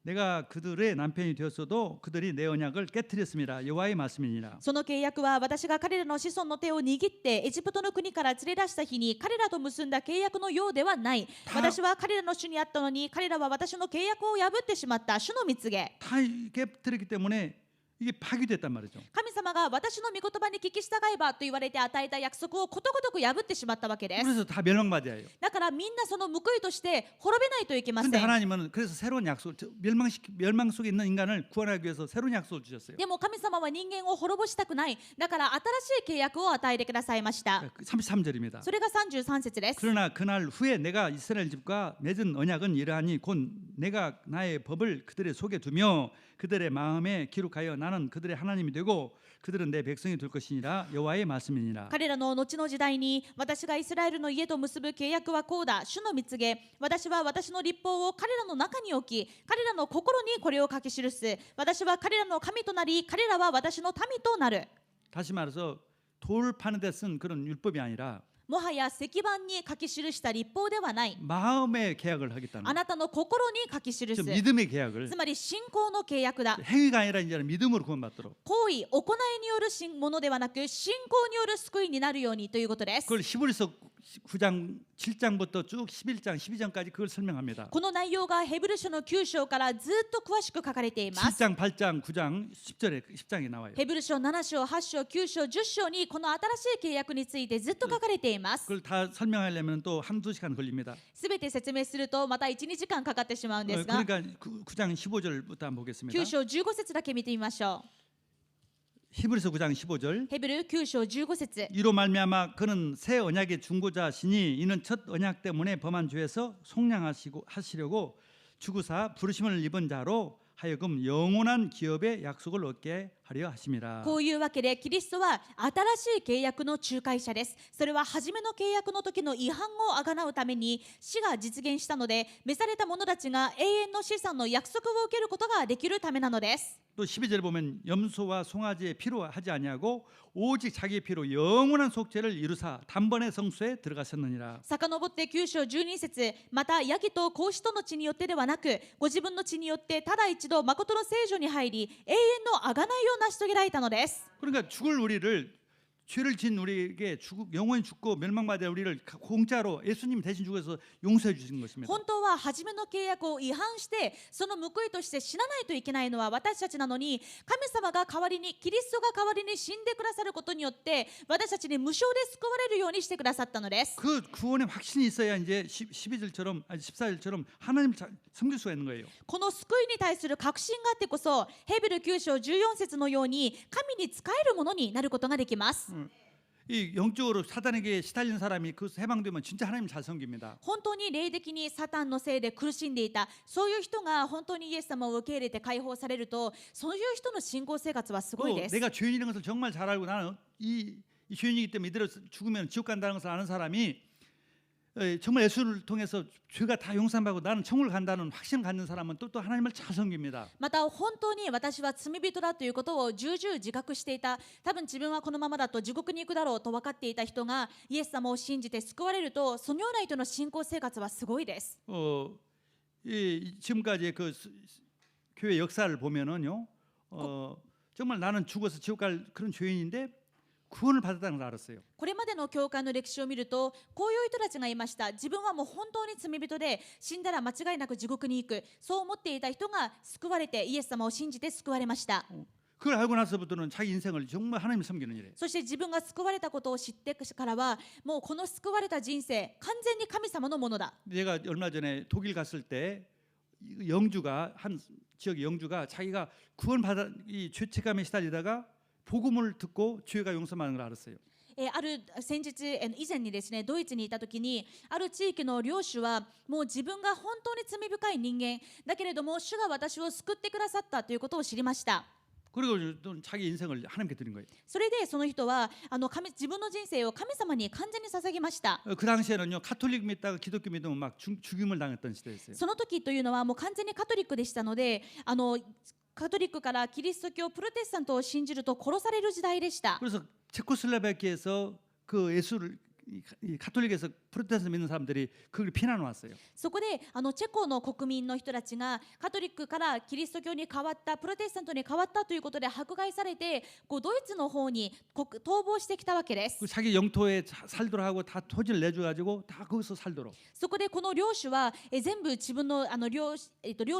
내가 그들의 남편이 되었어도 그들이 내 언약을 깨뜨렸습니다. 여호와의 말씀이니라. その契約は私が彼らの子孫の手を握ってエジプトの国から連れ出した日に彼らと結んだ契約のようではない。私は彼らの主にあったのに彼らは私の契約を破ってしまった主の蜜げ。 다 깨뜨렸기 때문에 이게 파기됐단 말이죠. 神様が私の御言葉に聞き従えばと言われて与えた約束をことごとく破ってしまったわけです。 그래서 다 멸망받아야 해요. だからみんなその報いとして滅べないといけませ 근데 ん。 하나님은 그래서 새로운 약속, 멸망 속에 있는 인간을 구원하기 위해서 새로운 약속을 주셨어요. でも神様は人間を滅ぼしたくない。だから新しい契約を与えてくださいました。 33절입니다. それが33節です。 그러나 그날 후에 내가 이스라엘 집과 맺은 언약은 이러하니 곧 내가 나의 법을 그들의 속에 두며 그들의 마음에 기록하여 나는 그들의 하나님이 되고 그들은 내 백성이 될 것이니라 여호와의 말씀이니라. 彼らの後の時代に私がイスラエルの家と結ぶ契約はこうだ。主の蜜げ、私は私の立法を彼らの中に置き、彼らの心にこれを書き記す。私は彼らの神となり、彼らは私の民となる。 다시 말해서 돌 파는 데 쓴 그런 율법이 아니라 もはや石板に書き記した立法ではない。 마음의 계약을 하겠다는 あなたの心に書き記 좀 す。 믿음의 계약을 つまり信仰の契約だ。 행위가 아니라 이제는 믿음으로 구원받도록 行為、行いによるものではなく、信仰による救いになるようにということです。 그걸 히브리서 9장 7장부터 쭉 11장 12장까지 그걸 설명합니다. この内容がヘブル書の9章からずっと詳しく書かれています。 7장 8장 9장 10장에 나와요. ヘブル書7章、8章、9章、10章にこの新しい契約についてずっと書かれています。 그걸 다 설명하려면 또 한두 시간 걸립니다. すべて説明するとまた1、2時間かかってしまうんですが、 그러니까 9장 15절부터 한번 보겠습니다. 9章15節だけ見てみましょ 히브리서 9장 15절 う。ヘブル9章15節 이로 말미암아 그는 새 언약의 중보자시니 이는 첫 언약 때문에 범한 죄에서 속량하시려고 주구사 부르심을 입은 자로 하여금 영원한 기업의 약속을 얻게 하려 하심이라. こういうわけでキリストは新しい契約の仲介者です。それは初めの契約の時の違反をあがなうために死が実現したので、召された者たちが永遠の資産の約束を受けることができるためなのです。 또 12절 보면 염소와 송아지의 피로 하지 아니하고 오직 자기의 피로 영원한 속죄를 이루사 단번에 성소에 들어가셨느니라. 遡って9章12節、またヤギと子牛との血によってではなく、ご自分の血によってただ一度誠の聖所に入り、永遠の贖いを成し遂げられたのです。 그러니까 죽을 우리를 죄를 진 우리에게 영원히 죽고 멸망받을 우리를 공짜로 예수님 대신 죽어서 용서해 주신 것입니다. 本当は初めの契約を違反してその報いとして死なないといけないのは私たちなのに、神様が代わりに、キリストが代わりに死んでくださることによって私たちに無償で救われるようにしてくださったのです。 그 구원의 확신이 있어야 이제 12절처럼 아니 14절처럼 하나님을 섬길 수가 있는 거예요. この救いに対する確信があってこそ、ヘブル9章14節のように神に仕えるものになることができます。 이 영적으로 사단에게 시달리는 사람이 그 해방되면 진짜 하나님 잘 섬깁니다. 本当に霊的にサタンのせいで苦しんでいた、そういう人が本当にイエス様を受け入れて解放されると、そういう人の信仰生活はすごい 또 です。 내가 죄인이라는 것을 정말 잘 알고 나는 이 죄인이기 때문에 이대로 죽으면 지옥 간다는 것을 아는 사람이 정말 예수를 통해서 죄가 다 용서받고 나는 천국을 간다는 확신을 갖는 사람은 또 하나님을 잘 섬깁니다. また本当に私は罪人だということを重々自覚していた、多分自分はこのままだと地獄に行くだろうと分かっていた人がイエス様を信じて救われると、そのような人の信仰生活はすごいです。 지금까지 그 교회 역사를 보면은요, 정말 나는 죽어서 지옥 갈 그런 죄인인데 구원을 받았다는 걸 알았어요. これまでの教会の歴史を見ると、こういう人たちがいました。自分はもう本当に罪人で死んだら間違いなく地獄に行く、そう思っていた人が救われて、イエス様を信じて救われました。 그걸 알고 나서부터는 자기 인생을 정말 하나님 섬기는 일이에요. そして自分が救われたことを知ってからは、もうこの救われた人生完全に神様のものだ。 내가 얼마 전에 독일 갔을 때 영주가 한 지역의 영주가 자기가 구원받아 이 죄책감에 시달리다가 복음을 듣고 죄가 용서받는 걸 알았어요. ある先日以前にですね、ドイツにいた時にある地域の領主はもう自分が本当に罪深い人間だけれども主が私を救ってくださったということを知りました。 그리고 또 자기 인생을 하나님께 드린 거예요. それでその人は自分の人生を神様に完全に捧げました。 그 당시에는요 가톨릭 믿다가 기독교 믿으면 막 죽임을 당했던 시대였어요. その時というのはもう完全にカトリックでしたので、カトリックからキリスト教プロテスタントを信じると殺される時代でした。 그래서 체코슬로바키아에서 그 예수를 이 가톨릭에서 프로테스탄트 믿는 사람들이 그걸 피난 왔어요. そこでチェコの国民の人たちがカトリックからキリスト教に変わった、プロテスタントに変わったということで迫害されて、ドイツの方に逃亡してきたわけです。 그 자기 영토에 살도록 하고 다 토지를 내줘가지고 다 거기서 살도록. そこでこの領主は全部自分の領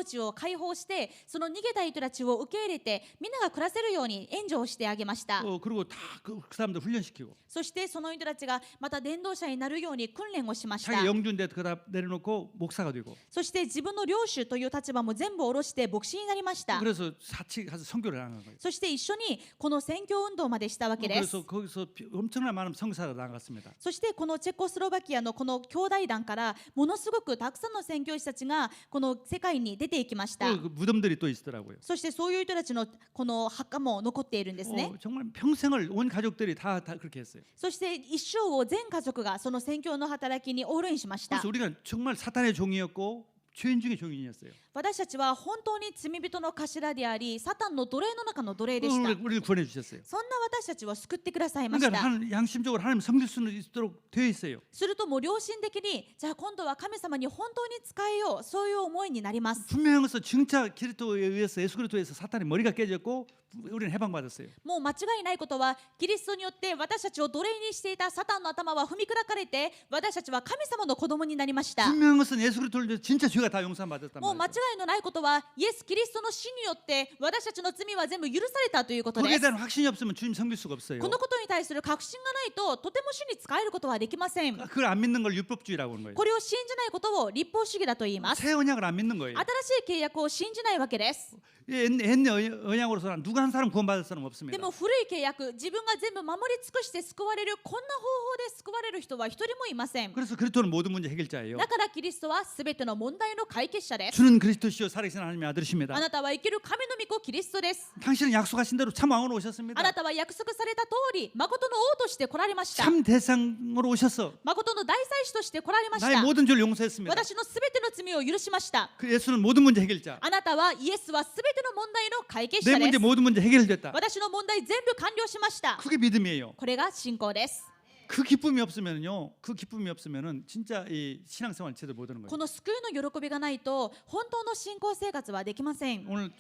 地を開放して、その逃げた人たちを受け入れてみんなが暮らせるように援助をしてあげました。 그리고 다 그 사람들 훈련시키고. そしてその人たちがまたた伝道者になるように訓練をしました。 자기 영주인데 그다 내려놓고 목사가 되고 そして自分の領主という立場も全部下ろして牧師になりました。 그래서 사치 가서 선교를 나간 거예요. そして一緒にこの宣教運動までしたわけです。 그래서 거기서 엄청난 많은 성사가 나갔습니다. そしてこのチェコスロバキアのこの兄弟団からものすごくたくさんの宣教師たちがこの世界に出ていきました。 그 무덤들이 또 있더라고요. そしてそういう人たちのこの墓も残っているんですね。 정말 평생을 온 가족들이 다 그렇게 했어요. そして一生を全家族がその宣教の働きにオールインしました。 그래서 우리가 정말 사탄의 종이었고 죄인 중에 종인이었어요. 私たちは本当に罪人の頭であり、サタンの奴隷の中の奴隷でした。 우리를 구원해 주셨어요. そんな私たちを救ってくださいまし 그러니까 た。 양심적으로 하나님 섬길 수 있도록 되어 있어요. するともう良心的に、じゃあ今度は神様に本当に仕えよう、そういう思いになります。 분명한 것은 진짜 그리스도에 의해서 예수 그리스도에서 사탄의 머리가 깨졌고 우리는 해방받았어요. もう間違いないことは、キリストによって私たちを奴隷にしていたサタンの頭は踏み砕かれて、私たちは神様の子供になりました。 분명한 것은 예수 그리스도를 위해서 진짜 죄가 다 용서받았단 もう間違 말이에요. いのないことは、イエス・キリストの死によって私たちの罪は全部許されたということで 거기에 す。 대한 확신이 없으면 주님 섬길 수가 없어요. このことに対する確信がないと、とても主に仕えることはできません。 그걸 안 믿는 걸 율법주의라고 하는 거예요. これを信じないことを立法主義だと言います。 새 언약을 안 믿는 거예요. 新しい契約を信じないわけです。 옛날 언약으로서는 누구 한 사람 구원받을 사람 で 없습니다. も古い契約、自分が全部守り尽くして救われる、こんな方法で救われる人は一人もいません。 그래서 그리스도는 모든 문제 해결자예요. だからキリストはすべての問題の解決者です。 주는 그리스도시요 살아계신 하나님의 아들이십니다. あなたは生きる神の御子キリストです。 당신은 약속하신 대로 참 왕으로 あ 오셨습니다. なたは約束された通り、誠の王として来られました。 참 대상으로 오셔서 誠の大祭司として来られまし 나의 た。 모든 죄를 용서했습니다. 私のすべての罪を許しました。 그 예수는 모든 문제 해결자. あなたはイエスはすべての問題の解決 내 者で 문제 す。 모든 문제 해결됐다. 私の問題全部完了しました。 그게 믿음이에요. これが信仰です。 그 기쁨이 없으면요, 그 기쁨이 없으면은 진짜 이 신앙생활 제대로 못 하는 こ 거예요. の救いの喜びがないと本当の信仰生活はできません。 오늘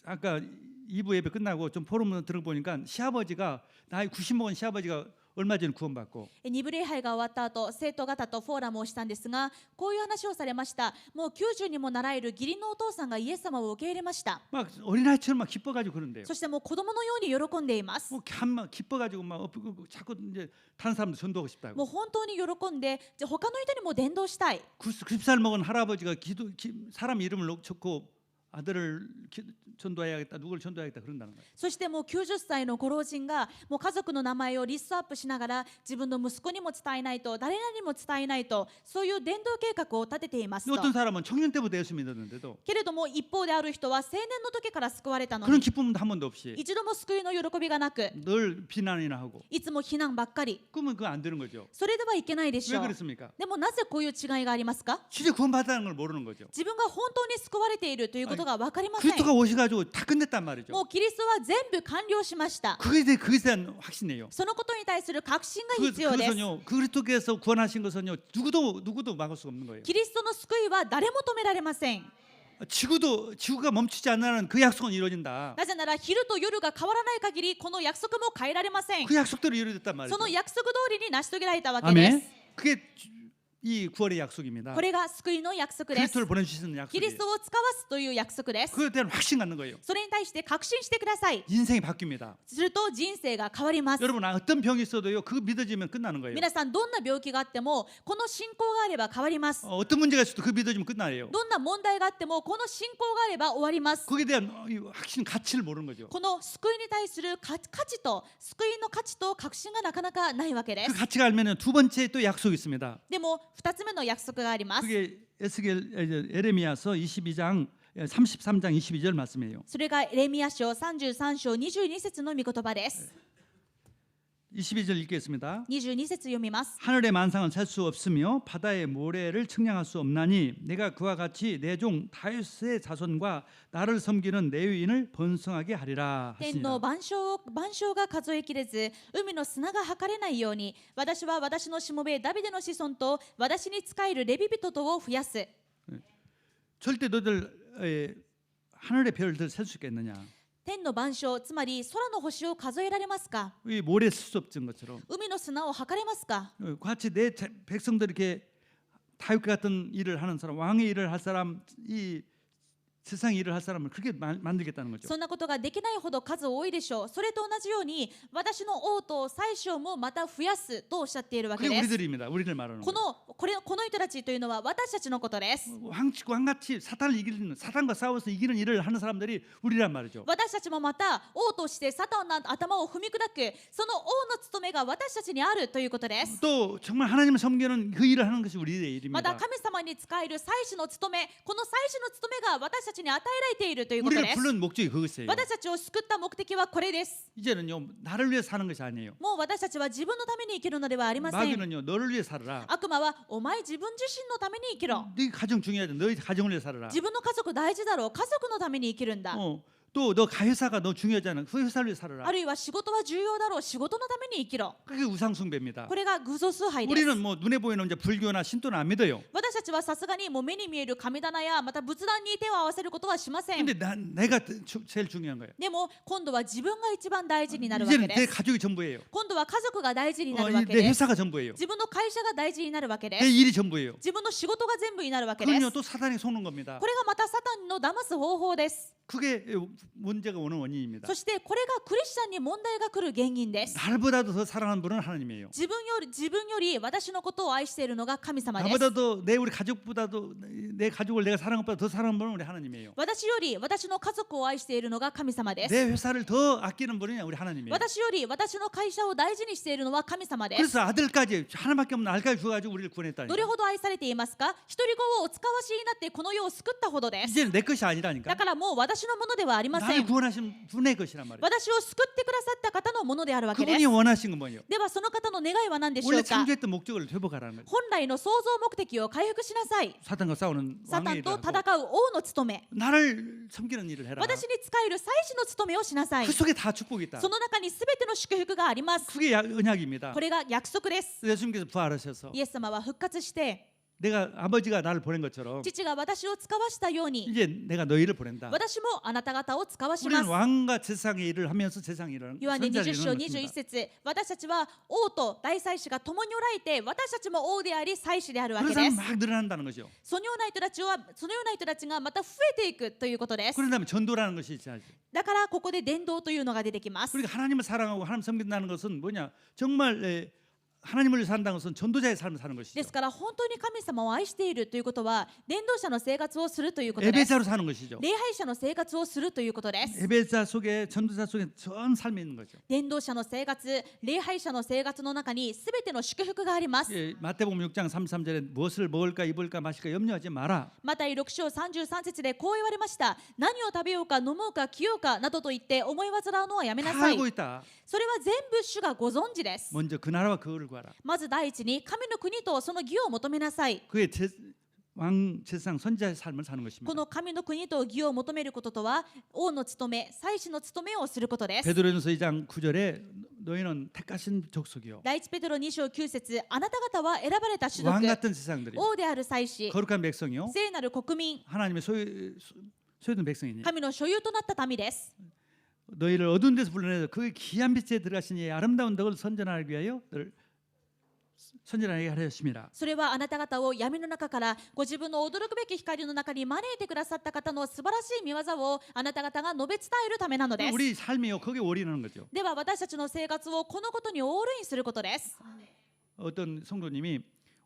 아까 2부 예배 끝나고 좀 포럼 들어보니까 시아버지가 나이 90 먹은 시아버지가 얼마 전에 구원받고 2部礼拝が終わった後、生徒方とフォーラムをしたんですが、こういう話をされました。もう90にもなられる義理のお父さんがイエス様を受け入れました。 막 어린아이처럼 막 기뻐가지고 그런데요. そしてもう子供のように喜んでいます。 뭐 막 기뻐가지고 막 자꾸 이제 다른 사람도 전도하고 もう 싶다고. 本当に喜んで、じゃあ他の人にも伝道したい。 90살 먹은 할아버지가 사람 이름을 적고 아들을 전도해야겠다, 누구를 전도해야겠다 그런다는 거예요. そしてもう90歳のご老人がもう家族の名前をリストアップしながら、自分の息子にも伝えないと、誰々にも伝えないと、そういう伝道計画を立てていますと。 어떤 사람은 청년 때부터 예수 믿었는데도 けれども一方である人は青年の時から救われたの 그런 に、 기쁨은 한 번도 없이 一度も救いの喜びがなく、 늘 비난이나 하고 いつも非難ばっかり。 그러면 그거 안 되는 거죠. それではいけないでし 왜 ょう。 그렇습니까? でもなぜこういう違いがありますか？ 진짜 구원받았다는 걸 모르는 거죠. 自分が本当に救われているということが分かりません。 그리스도가 오셔가지고 다 끝냈단 말이죠. もうキリストは全部完了しました。 그것에 대한 확신이에요. そのことに対する確信が必要です。 그것은요, 그리스도께서 구원하신 것은요, 누구도 막을 수가 없는 거예요. キリストの救いは誰も止められません。 지구가 멈추지 않는 그 약속은 이루어진다. なぜなら昼と夜が変わらない限りこの約束も変えられません。 그 약속대로 이루어졌단 말이죠. その約束通りに成し遂げられたわけで 아멘. す。 그게 이 구원의 약속입니다. これが救いの約束です。 그리스도를 보내주시는 キ 약속이에요. リストを使わすという約束です。 그에 대한 확신 갖는 거예요. それに対して確信してください。 인생이 바뀝니다. すると人生が変わります。 여러분 어떤 병이 있어도요, 그거 믿어지면 끝나는 거예요. 皆さんどんな病気があってもこの信仰があれば変わります。 어떤 문제가 있어도 그 믿어지면 끝나요. どんな問題があってもこの信仰があれば終わります。 거기에 대한 이 확신 가치를 모르는 거죠. この救いに対する価値と救いの価値と確信がなかなかないわけで 그 す。 가치가 알면은 두 번째 또 약속이 있습니다. でも2つ目の約束があります。 그게 에레미야서 22장 33장 22절 말씀이에요. それがエレミヤ書33章22節の御言葉です。 22절 읽겠습니다. 22節読みます。 하늘의 만상은 셀 수 없으며 바다의 모래를 측량할 수 없나니 내가 그와 같이 내 종 다윗의 자손과 나를 섬기는 레위인을 번성하게 하리라 天の 하시니라. 万象が数えきれず海の砂が測れないように私は私のしもべダビデの子孫と私に仕えるレビ人とを増やす。 절대 너들 하늘의 별들 셀 수 있겠느냐? 天の万象、つまり空の星を数えられますか？ 이 모래 쓸 수 없는 것처럼 海の砂を測れますか？ 같이 내 백성들 이렇게 다윗 같은 일을 하는 사람, 왕의 일을 할 사람, 이 세상 일을 할 사람을 그렇게 만들겠다는 거죠. そんなことができないほど数多いでしょう。それと同じように私の王と宰相もまた増やすとおっしゃっているわけ 그게 です。 우리들입니다. 우리를 말하는 こ 거예요. の人たちというのは私たちのことです。 왕같이 사탄을 이기는 사탄과 싸워서 이기는 일을 하는 사람들이 우리란 말이죠. 私たちもまた王としてサタンの頭を踏み砕くその王の務めが私たちにあるということです。 또 정말 하나님을 섬기는 그 일을 하는 것이 우리의 また 일입니다. 神様に仕える祭司の務め、この祭司の務めが私たちに与えられているということ 우리를 です。 부른 목적이 그것이에요. 私たちを救った目的はこれです。 이제는요 나를 위해 사는 것이 아니에요. もう私たちは自分のために生きるのではありません。 마귀는요 너를 위해 살아라. 悪魔はお前自分自身のために生きろ。 네 가정 중요하다. 너희 가정을 위해 살아라. 自分の家族大事だろう。家族のために生きるんだ。 또 너 회사가 너 중요하잖아. 그 회사를 위해 살아라. あるいは仕事は重要だろう。仕事のために生きろ。 그게 우상숭배입니다. これが偶像崇拝です。 우리는 뭐 눈에 보이는 이제 불교나 신도는 안 믿어요. 私たちはさすがにもう目に見える神棚やまた仏壇に手を合わせることはしません。 근데 내가 제일 중요한 거예요. でも今度は自分が一番大事になるわ 이제는 け 내 です。 가족이 전부예요. 今度は家族が大事になるわけ 내 です。 회사가 전부예요. 自分の会社が大事になるわけで 내 す。 일이 전부예요. 自分の仕事が全部になるわけです。 그건요 또 사단이 속는 겁니다. これがまたサタンの騙す方法です。 그게 문제가 오는 원인입니다. そしてこれがクリスチャンに問題が来る原因です。 나보다도 더 사랑하는 분은 하나님이에요. 自分より私のことを愛しているのが神様です。 나보다도 우리 가족보다도 내 가족을 내가 사랑하는 것보다 더 사랑하는 분은 우리 하나님이에요. 私より私の家族を愛しているのが神様です。 내 회사를 더 아끼는 분이 우리 하나님이에요. 私より私の会社を大事にしているのは神様です。 그래서 아들까지 하나밖에 없는 아들까지 주어가지고 우리를 구원했다니까. どれほど愛されていますか。一人子をお使わしになってこの世を救ったほどです。 이제는 내 것이 아니라니까. だからもう私のものではありませ 나를 ん。 구원하신 분의 것이란 말이에요. 私を救ってくださった方のものであるわけです。 그분이 원하신 건 뭐예요? ではその方の願いは何でしょ 원래 うか。 창조했던 목적을 회복하라는 거예요. 本来の創造目的を回復しなさい。 사탄과 싸우는 サタ 왕의 ンと 일을 戦 하고 う王の務め、 나를 섬기는 일을 해라. 私に仕える祭司の務めをしなさい 그 。 속에 다 축복이 있다. その中にすべての祝福があります。 그게 언약입니다. これが約束です。 예수님께서 부활하셔서 イエス様は復活して、 내가 아버지가 나를 보낸 것처럼 父が私を使わしたように、 이제 내가 너희를 보낸다. 私もあなた方を使わしま 우리는 す。 왕과 세상의 일을 하면서 세상의 일을 ヨハネ20章 선자를 21 이루는 節、私たちは王と大祭司が共におられて、私たちも王であり祭司であるわ 그 けで 사람 す。 막 늘어난다는 거죠. そのような人たちがまた増えていくということです。 그런 다음에 전도라는 것이 있어야죠. だからここで伝道というのが出てきます。 그러니까 하나님을 사랑하고 하나님 섬긴다는 것은 뭐냐? 정말 하나님을 위해 산다는 것은 전도자의 삶을 사는 で 것이죠. すから本当に神様を愛しているということは伝道者の生活をするということです。 예배자로 사는 것이죠. 礼拝者の生活をするということです。 예배자 속에 전도자 속에 전 삶이 있는 거죠. 伝道者の生活、礼拝者の生活の中にすべての祝福があります。 마태복음 6장 33절에 무엇을 먹을까 입을까 마실까 염려하지 마라. マタイ6章33節でこう言われました。何を食べようか飲もうか着ようかなどと言って思い煩うのはやめな 다 さい。 알고 있다. それは全部主がご存知です。 먼저 그 나라와 그거를 구하라. まず第一に神の国とその義を求めなさい。 그의 왕 세상 선자의 삶을 사는 こ 것입니다. の神の国と義を求めることとは王の務め、祭司の務めをすることです。 베드로전서 2장 9절에 너희는 택하신 족속이요 第一ペテロ2章9節、あなた方は選ばれた種 왕 族、 같은 세상들이 王である祭司、 거룩한 백성이요 聖なる国民、 하나님의 소유된 백성이니 神の所有となった民です。 너희를 어두운 데서 불러내서 그 귀한 빛에 들어가신 이의 아름다운 덕을 선전하기 위하여 너를 선전하게 하려 하심이라. それはあなた方を闇の中からご自分の驚くべき光の中に招いてくださった方の素晴らしい見業をあなた方が述べ伝えるためなのです。 우리 삶이요 거기에 올인하는 거죠. では私たちの生活をこのことにオールインすることです。 어떤 성도님이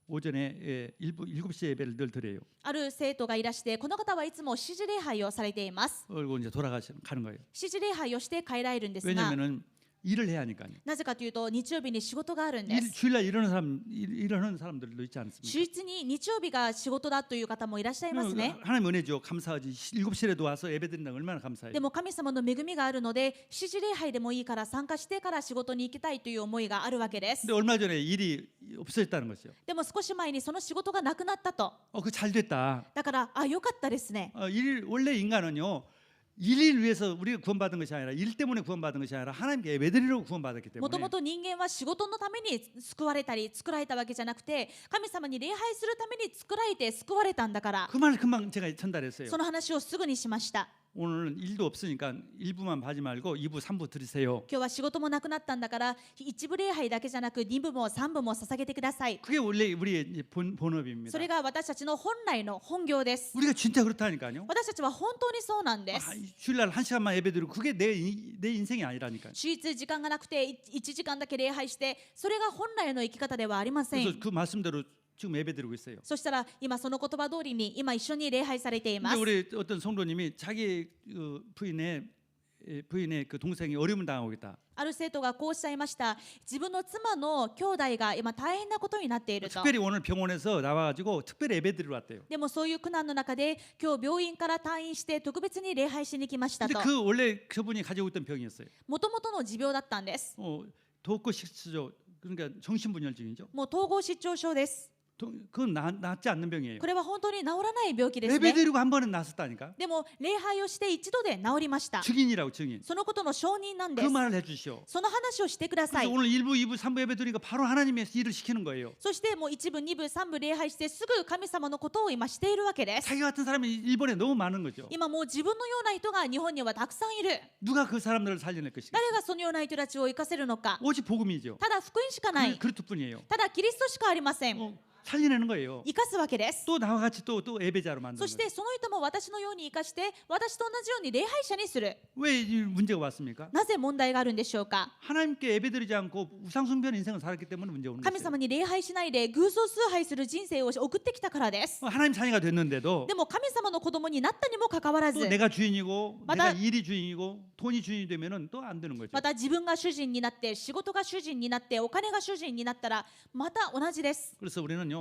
오전에 7시 예배를 늘 드려요. ある生徒がいらしてこの方はいつも7時礼拝をされています。 그리고 이제 가는 거예요. 7時礼拝をして帰られるんですが、 왜냐면은 일을 해야 하니까요. なぜかというと日曜日に仕事があるんです。 주일날 일하는 사람들도 있지 않습니까? 主日に日曜日が仕事だという方もいらっしゃいますね。 하나님 은혜죠. 감사하지. 7시에도 와서 예배 드린다는 얼마나 감사해요. でも神様の恵みがあるので7時礼拝でもいいから参加してから仕事に行きたいという思いがあるわけです。 근데 얼마 전에 일이 없어졌다는 것이요. でも少し前にその仕事がなくなったと。 그거 잘 됐다. だから良かったですね。 원래 인간은요. 일을 위해서 우리가 구원받은 것이 아니라 일 때문에 구원받은 것이 아니라 하나님께 예배드리려고 구원받았기 もと 때문에 もと人間は仕事のために救われたり作られたわけじゃなくて神様に礼拝するために作られて救われたんだから。 그 말을 금방 제가 전달했어요. その話をすぐにしました。 오늘은 일도 없으니까 1부만 봐지 말고 2부, 3부 들으세요. 今日は仕事もなくなったんだから一部礼拝だけじゃなく二部も三部も捧げてください。 그게 원래 우리의 이제 본업입니다. それが私たちの本来の本業です。 우리가 진짜 그렇다니까요. 私たちは本当にそうなんです。 주일날 1시간만 예배드리고 그게 내 인생이 아니라니까요. 手術時間がなくて1時間だけ礼拝してそれが本来の生き方ではありませ 그래서 ん。 그 말씀대로 지금 예배드리고 있어요. そしたら今その言葉通りに今一緒に礼拝されていま 근데 す。 우리 어떤 성도님이 자기 부인의 그 동생이 어려움을 당하고 있다. ある生徒がこうおっしゃいました。自分の妻の兄弟が今大変なことになっていると。 특별히 오늘 병원에서 나와가지고 특별히 예배드리러 왔대요. でもそういう苦難の中で今日病院から退院して特別に礼拝しに来ました 근데 と。 그 원래 그분이 가지고 있던 병이었어요. もともとの持病だったんです。 도크식스죠. 그러니까 정신분열증이죠. もう統合失調症です。 그건 낫지 않는 병이에요. これは本当に治らない病気ですね。 예배드리고 한 번은 낫었다니까. でも礼拝をして一度で治りました。 증인이라고 증인. そのことの証人なんで 그 す。 말을 해주시오. その話をしてくださ 그래서 い。 오늘 1부, 2부, 3부 예배드리니까 바로 하나님의 일을 시키는 거예요. そしてもう一部二部三部礼拝してすぐ神様のことを今しているわけです。 자기 같은 사람이 일본에 너무 많은 거죠. 今もう自分のような人が日本にはたくさんいる。 누가 그 사람들을 살려낼 것인가? 誰がそのような人たちを生かせるのか。 오직 복음이죠. ただ福音しかない。 그렇듯뿐이에요. ただキリストしかありません。 살려내는 거예요. 生かすわけです。 또 나와 같이 또 예배자로 만드는 そし 거예요. てその人も私のように生かして私と同じように礼拝者にする。 왜 이 문제가 왔습니까? なぜ問題があるんでしょうか。 하나님께 예배드리지 않고 우상숭배하는 인생을 살았기 때문에 문제 오는 神 거예요. 様に礼拝しないで偶像崇拝する人生を送ってきたからです。 하나님 자녀가 됐는데도 でも神様の子供になったにもかかわらず 또 내가 주인이고 맞아. 내가 일이 주인이고 돈이 주인이 되면은 또 안 되는 거죠. また自分が主人になって仕事が主人になってお金が主人になったらまた同じです。 그래서 우리는요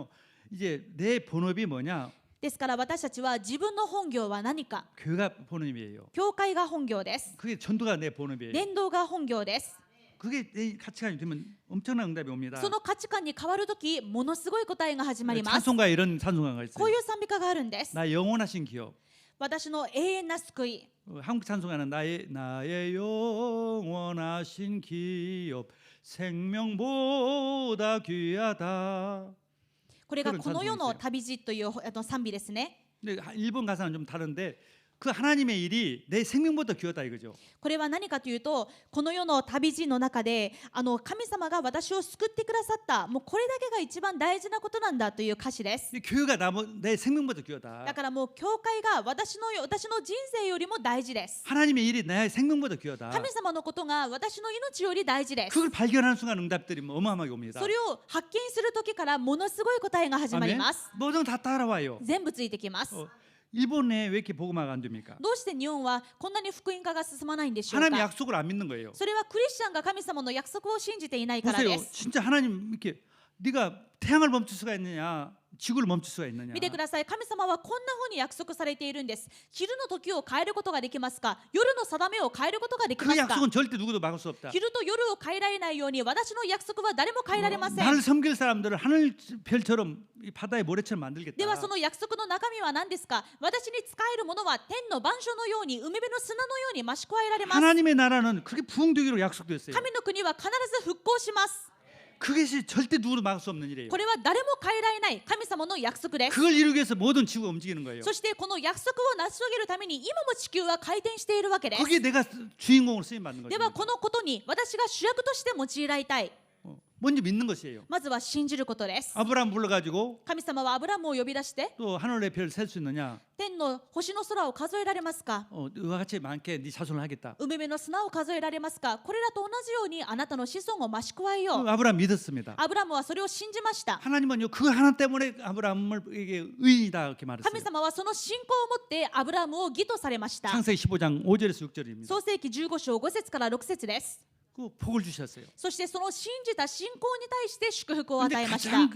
이제 내 본업이 뭐냐? ですから私たちは自分の本業は何か。 교회가 본업이에요. 教会が本業です。 그게 전도가 내 본업이에요. 伝道が本業です。 그게 내 가치관이 되면 엄청난 응답이 옵니다. その価値観に変わるときものすごい答えが始まります。 찬송가에 이런 찬송가가 こう 있어요. いう賛美歌があるんです。 나 영원하신 기업. 私の永遠な救い。 한국 찬송가는 나의 영원하신 기업 생명보다 귀하다. これがこの世の旅路という賛美ですね。 근데 일본 가사는 좀 다른데 그 하나님의 일이 내 생명보다 귀하다 이거죠. これは何かというとこの世の旅路の中で神様が私を救ってくださったもうこれだけが一番大事なことなんだという歌詞です。 교회가 내 생명보다 귀하다. だからもう教会が私の人生よりも大事です。 하나님의 일이 내 생명보다 귀하다. 神様のことが私の命より大事です。 그걸 발견하는 순간 응답들이 어마어마하게 옵니다. それを発見する時からものすごい答えが始まります。 뭐든 다 따라와요. 全部ついてきます。 일본에 왜 이렇게 복음화가 안 됩니까? どうして日本はこんなに福音化が進まないんでしょう 하나님의 か。 약속을 안 믿는 거예요. それはクリスチャンが神様の約束を信じていないから 보세요. です。 진짜 하나님 이렇게 네가 태양을 멈출 수가 있느냐, 지구를 멈출 수가 있느냐. 見てください。神様はこんな風に約束されているんです。昼の時を変えることができますか。夜の定めを変えることができま 그 すか。 약속은 절대 누구도 막을 수 없다. 昼と夜を変えられないように私の約束は誰も変えられません。 나를 섬길 사람들을 하늘별처럼 이 바다의 모래처럼 만들겠다. ではその約束の中身は何ですか。私に仕えるものは天の万象のように海辺の砂のように増し加えられます。 하나님의 나라는 그렇게 부흥되기로 약속됐어요. 神の国は必ず復興します。 그것이 절대 누구도 막을 수 없는 일이에요. これは誰も変えられない神様の約束です。 그걸 이루기 위해서 모든 지구가 움직이는 거예요. そしてこの約束を成し遂げるために今も地球は回転しているわけです。 거기에 내가 주인공으로 쓰임 받는 で 거죠. はこのことに私が主役として用いられたい。 먼저 믿는 것이에요. まずは信じることです。 아브라함 불러가지고 神様はアブラムを呼び出して 또 하늘의 별 셀 수 있느냐? 天の星の空を数えられますか。 이와 같이 많게 네 자손을 하겠다. 海辺の砂を数えられますか。これらと同じようにあなたの子孫を増し加えよう。 아브라함 믿었습니다. アブラムはそれを信じました。 하나님은요 그 하나 때문에 아브라함을 이게 의인이다 이렇게 말했어요. 神様はその信仰を持ってアブラムを義とされました。 창세기 15장 5절에서 6절입니다. 創世記15章5節から6節です。 그 복을 주셨어요. そしてその信じた信仰に対して祝福を与 근데 えました。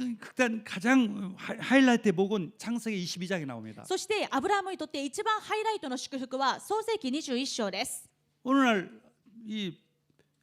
가장 하이라이트의 복은 창세기 22장에 나옵니다. そしてアブラムにとって一番ハイライトの祝福は創世記21章です。 어느 날 이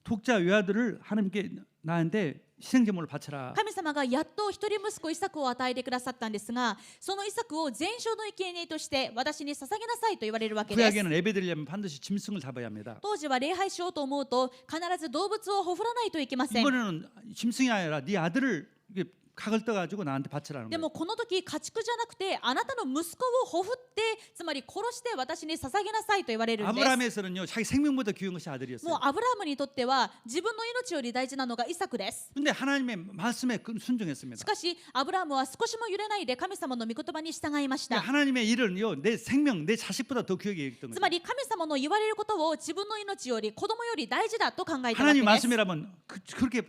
독자 외아들을 하나님께 나한테 희생제물을 바쳐라. 神様がやっと一人息子イサクを与えてくださったんですが、そのイサクを全焼の生贄として私に捧げなさいと言われるわけです。 구약에는 예배드리려면 반드시 짐승을 잡아야 합니다. 当時は礼拝しようと思うと必ず動物をほふらないといけません。 이번에는 짐승이 아니라 네 아들을 이게 각을 떠가지고 나한테 바치라는 で 거예요. もこの時家畜じゃなくてあなたの息子をほふってつまり殺して私に捧げなさいと言われるんです。 아브라함에서는요 자기 생명보다 귀한 것이 もう 아들이었어요. アブラハムにとっては自分の命より大事なのがイサクです。 근데 하나님의 말씀에 し 순종했습니다. かしアブラハムは少しも揺れないで神様の御言葉に従いました。 하나님의 일은요 내 생명, 내 자식보다 더 귀하게 여겼던 つ 거예요. まり神様の言われることを自分の命より子供より大事だと考えたわけ 하나님 です。 말씀이라면 그렇게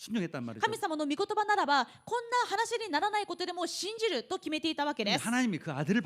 순종했단 말이죠. 神様の御言葉ならばこんな話にならないことでも信じると決めていたわけです。 하나님이 그 아들을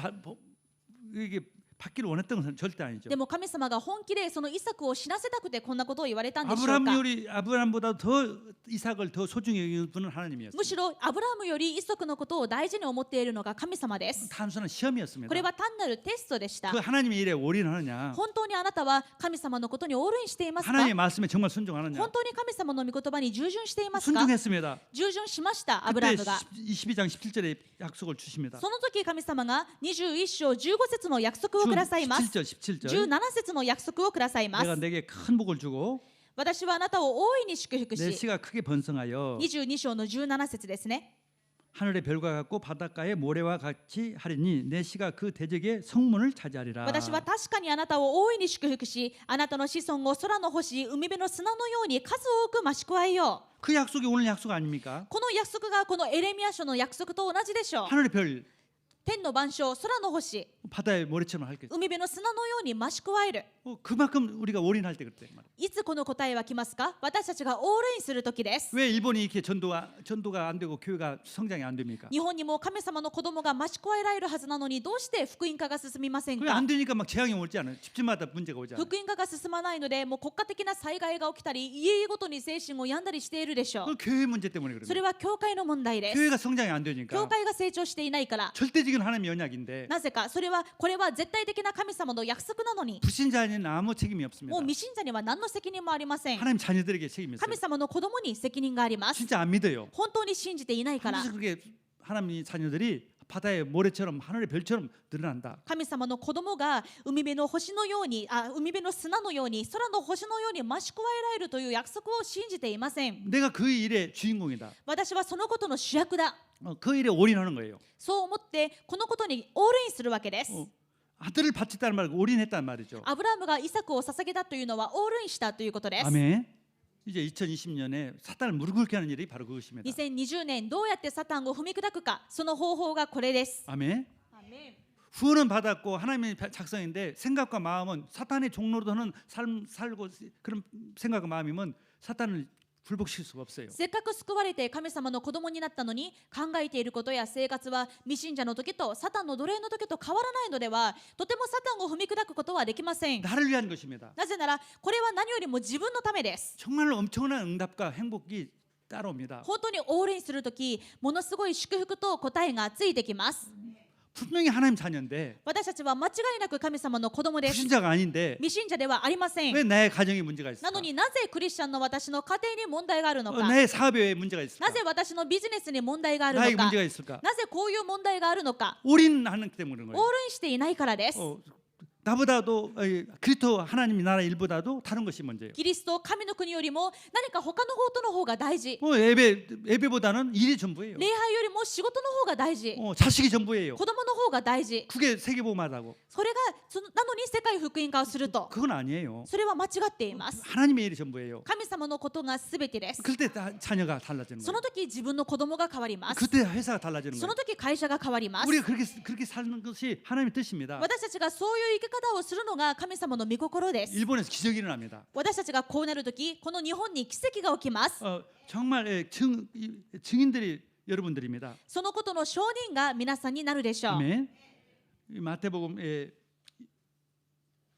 이게 받기를 원했던 것은 절대 아니죠. でも神様が本気でそのイサクを死なせたくてこんなことを言われたんでしょうか。 아브라함보다 더 이삭을 더 소중히 여기는 분은 하나님이었어요. むしろアブラハムよりイサクのことを大事に思っているのが神様です。 단순한 시험이었습니다. これは単なるテストでした。 그 하나님의 일에 올인하느냐, 本当にあなたは神様のことにオールインしていますか。 하나님의 말씀에 정말 순종하느냐. 本当に神様の御言葉に従順していますか。 순종했습니다. 従順しましたアブラハ 그때 ムが。 22장 17절에 약속을 주십니다. その時神様が21章15節の約束をくださいます。 17절 17節の約束をくださいま 내가 す。 내게 큰 복을 주고 私はあなたを大いに祝福 내 し、 씨가 크게 번성하여 22章の17節ですね。 하늘의 별과 같고 바닷가의 모래와 같이 하리니 내 씨가 그 대적의 성문을 차지하리라. 私は確かにあなたを大いに祝福し、あなたの子孫を空の星、海辺の砂のように数多く増し加えよう。 그 약속이 오늘 약속 아닙니까? この約束がこのエレミヤ書の約束と同じでしょう。 하늘의 별 天の万象、空の星、 바다의 모래처럼 할게. 海辺の砂のように増し加える。 그만큼 우리가 올인할 때 그때 말이에요. いつこの答えは来ますか。私たちがオールインする時です。 왜 일본이 이렇게 전도가 안 되고 교회가 성장이 안 됩니까? 日本にも神様の子供が増し加えられるはずなのにどうして福音化が進みません 왜 か。 안 되니까 막 재앙이 오지 않아요? 집집마다 문제가 오지 않아요? 福音化が進まないのでもう国家的な災害が起きたり家々ごとに精神を病んだりしているでしょう。 그 교회 문제 때문에 そ 그래요. れは教会の問題です。 교회가 성장이 안 되니까 教会が成長していないから。 절대적인 하나님의 언약인데 なぜかこれは絶対的な神様の約束なのに 불신자에는 아무 책임이 없습니다. もう未信者には何の責任もありません。 하나님 자녀들에게 책임이 있어요. 神様の子供に責任があります。 진짜 안 믿어요. 本当に信じていないから。 그래서 그게 하나님 자녀들이 바다의 모래처럼 하늘의 별처럼 늘어난다. 神様の子供が海辺の星のように海辺の砂のように空の星のように増し加えられるという約束を信じていません。 내가 그 일의 주인공이다. 私はそのことの主役だ。 그 일에 올인하는 거예요. そう思ってこのことにオールインするわけです。 아들을 바쳤다는 말고 올인했다는 말이죠. アブラハムがイサクを捧げたというのはオールインしたということです。 아멘. 이제 2020년에 사탄을 무릎 꿇게 하는 일이 바로 그것입니다. 2020年どうやってサタンを踏み砕くか、その方法がこれです。 아멘. アーメン。 후원은 받았고 하나님의 작성인데 생각과 마음은 사탄의 종로로 하는 삶 살고 그런 생각과 마음이면 사탄을 굴복시킬 수가 없어요. せっかく救われて神様の子供になったのに考えていることや生活は未信者の時とサタンの奴隷の時と変わらないのではとてもサタンを踏み砕くことはできません。 나를 위한 것입니다. なぜならこれは何よりも自分のためです。 정말 엄청난 응답과 행복이 따라옵니다. 本当にオールインするときものすごい祝福と答えがついてきます。 분명히 하나님 자녀인데 私たちは間違いなく神様の子供です。 불신자가 아닌데 未信者ではありません。 왜 나의 가정에 문제가 な 있을까? のになぜクリスチャンの私の家庭に問題があるのか、 나의 사업에 문제가 있을까? なぜ私のビジネスに問題があるの 나에게 か、 문제가 있을까? なぜこういう問題があるのか、 올인하는 때문에 그런 オール 거예요. インしていないからです。 나보다도 그리스도 하나님 나라 일보다도 다른 것이 문제예요. キリスト神の国よりも何か他のことの方が大事。 예배보다는 일이 전부예요. 礼拝よりも仕事の方が大事。 자식이 전부예요. 子供の方が大事。 그게 세계복음화라고. それがなのに世界福音化をすると、 그건 아니에요. それは間違っています。 하나님의 일이 전부예요. 神様のことが全てです。 그때 자녀가 달라지는 そ 거예요. の時自分の子供が変わります。 그때 회사가 달라지는 そ 거예요. の時会社が変わります。 우리가 그렇게 사는 것이 하나님의 뜻입니다. 私たちがそういう生き方をするのが神様の御心です。 일본에서 기적이 일어납니다. 私たちがこうなる時、この日本に奇跡が起きます。 정말 증인들이 여러분들입니다. そのことの証人が皆さんになるでしょう。 아멘. 마태복음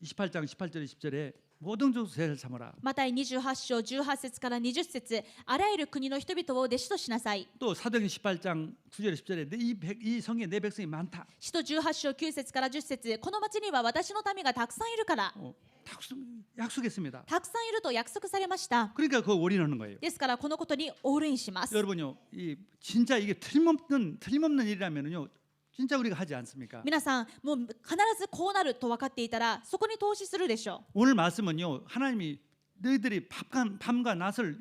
28장 18절 20절에 모든 족속 제자를 삼으라. マタイ28章18節から20節、あらゆる国の人々を弟子としなさい。 또 사도행전 18장 9절 10절에 이 성에 내 백성이 많다. 使徒18章9節から10節、この町には私の民がたくさんいるから。 약속했습니다. たくさんいると約束されました。 그러니까 그 올인하는 거예요. ですからこのことにオールインします。 여러분요, 진짜 이게 틀림없는 일이라면요, 진짜 우리가 하지 않습니까? 皆さん、もう必ずこうなると分かっていたらそこに投資するでしょう。 오늘 말씀은요, 하나님이 너희들이 밤과 낫을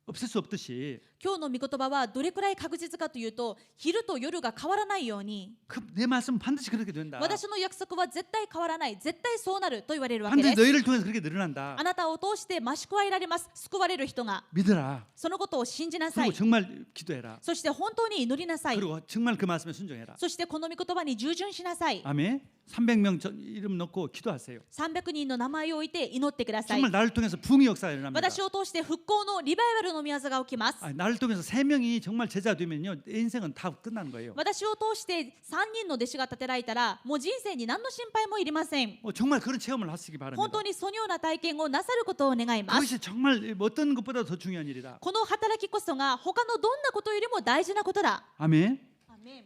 없앨 수 없듯이 今日の御言葉はどれくらい確実かというと、昼と夜が変わらないように、 내 말씀은 반드시 그렇게 된다. 私の約束は絶対変わらない、絶対そうなると言われるわけで 반드시 す。 너희를 통해서 그렇게 늘어난다. あなたを通して増し加えられます。救われる人が、 믿어라. そのことを信じなさ 그리고 い。 정말 기도해라. そして本当に祈りなさい。 그리고 정말 그 말씀에 순종해라. そしてこの御言葉に従順しなさい。 아멘. 300명 이름 넣고 기도하세요. 300人の名前を置いて祈ってください。 정말 나를 통해서 부흥의 역사가 일어납니다. 私を通して復興のリバイバルの御業が起きます。 나를 통해서 3명이 정말 제자 되면요, 내 인생은 다 끝나는 거예요. 私を通して3人の弟子が立てられたら、もう人生に何の心配もいりません。 정말 그런 체험을 하시기 바랍니다. 本当にそのような体験をなさることを願います。 그것이 정말 어떤 것보다 더 중요한 일이다. この働きこそが他のどんなことよりも大事なことだ。 아멘. アーメン。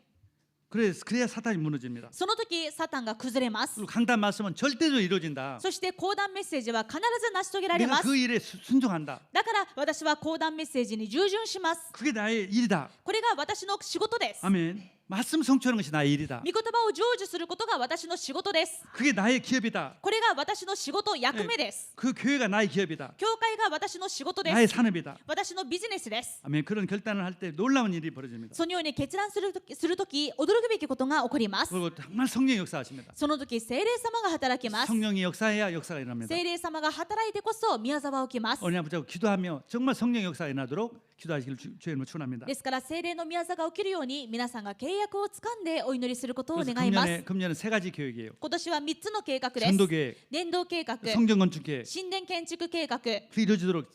그래야 사탄이 무너집니다. その時サタンが崩れます。 그리고 강단 말씀은 절대로 이루어진다. そして講談メッセージは必ず成し遂げられ 내가 ます。 그 일에 순종한다. だから私は講談メッセージに従順します。 그게 나의 일이다. これが私の仕事です。 아멘. 말씀 성취하는 것이 나의 일이다. 御言葉を成就することが私の仕事です。 그게 나의 기업이다. これが私の仕事、役目です。 그 교회가 나의 기업이다. 教会が私の仕事で 나의 す。 산업이다. 私のビジネスです。 아멘. 그런 결단을 할 때 놀라운 일이 벌어집니다. そのように決断するとき、驚くべきことが起こります。 그리고 정말 성령의 역사하십니다. その時、聖霊様が働きます。 성령이 역사해야 역사가 일어납니다. 聖霊様が働いてこそ宮沢は起きます。 어느 아버지하고 기도하며 정말 성령의 역사가 일어나도록 기도하시길 주의 이름으로 축원합니다. ですから聖霊の宮沢が起きるように皆さんが契約をつかんでお祈りすることを 그래서 願います。 금년에 3가지 계획이에요. 今年は3つの計画です。 전도 계획, 伝道計画、 성전 건축 계획, 神殿建築計画、 그 이루어지도록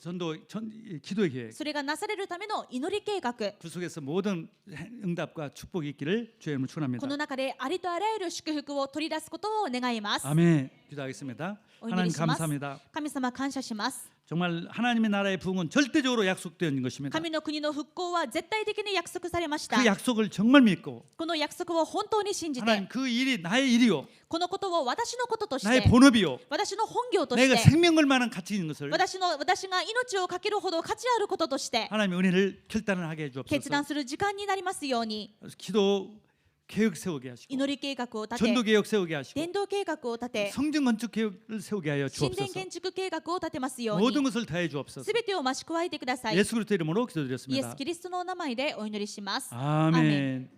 기도의 계획. それがなされるための祈り計画。 그 속에서 모든 응답과 축복이 있기를 주의 이름으로 축원합니다. この中でありとあらゆる祝福を取り出すことを願います。 아멘. 기도하겠습니다. お祈 하나님 りします。 감사합니다. 神様感謝します。 정말 하나님의 나라의 부흥은 절대적으로 약속된 것입니다. 神の国の復興は絶対的に約束されました。 그 약속을 정말 믿고 この約束を本当に信じ 하나님 て、 그 일이 나의 일이요, このことを私のこととし 나의 て、 본업이요, 私の本業とし 내가 て、 생명 걸 만한 가치 있는 것을 私が命をかけるほど価値あることとして 하나님의 은혜를 결단을 하게 決 해주옵소서. 断する時間になりますように、 기도 계획 세우게 하시고 祈り計画を立 전도 て、 계획 세우게 하시고 伝道計画を立て、 성전 건축 계획을 세우게 하여 神殿 주옵소서. 建築計画を立てますよう 모든 に、 것을 다해 주옵소서. すべてを増し加えてください。イ 예수 그리스도 이름으로 エス・ 기도드렸습니다. キリストのお名前でお祈りします。 아멘.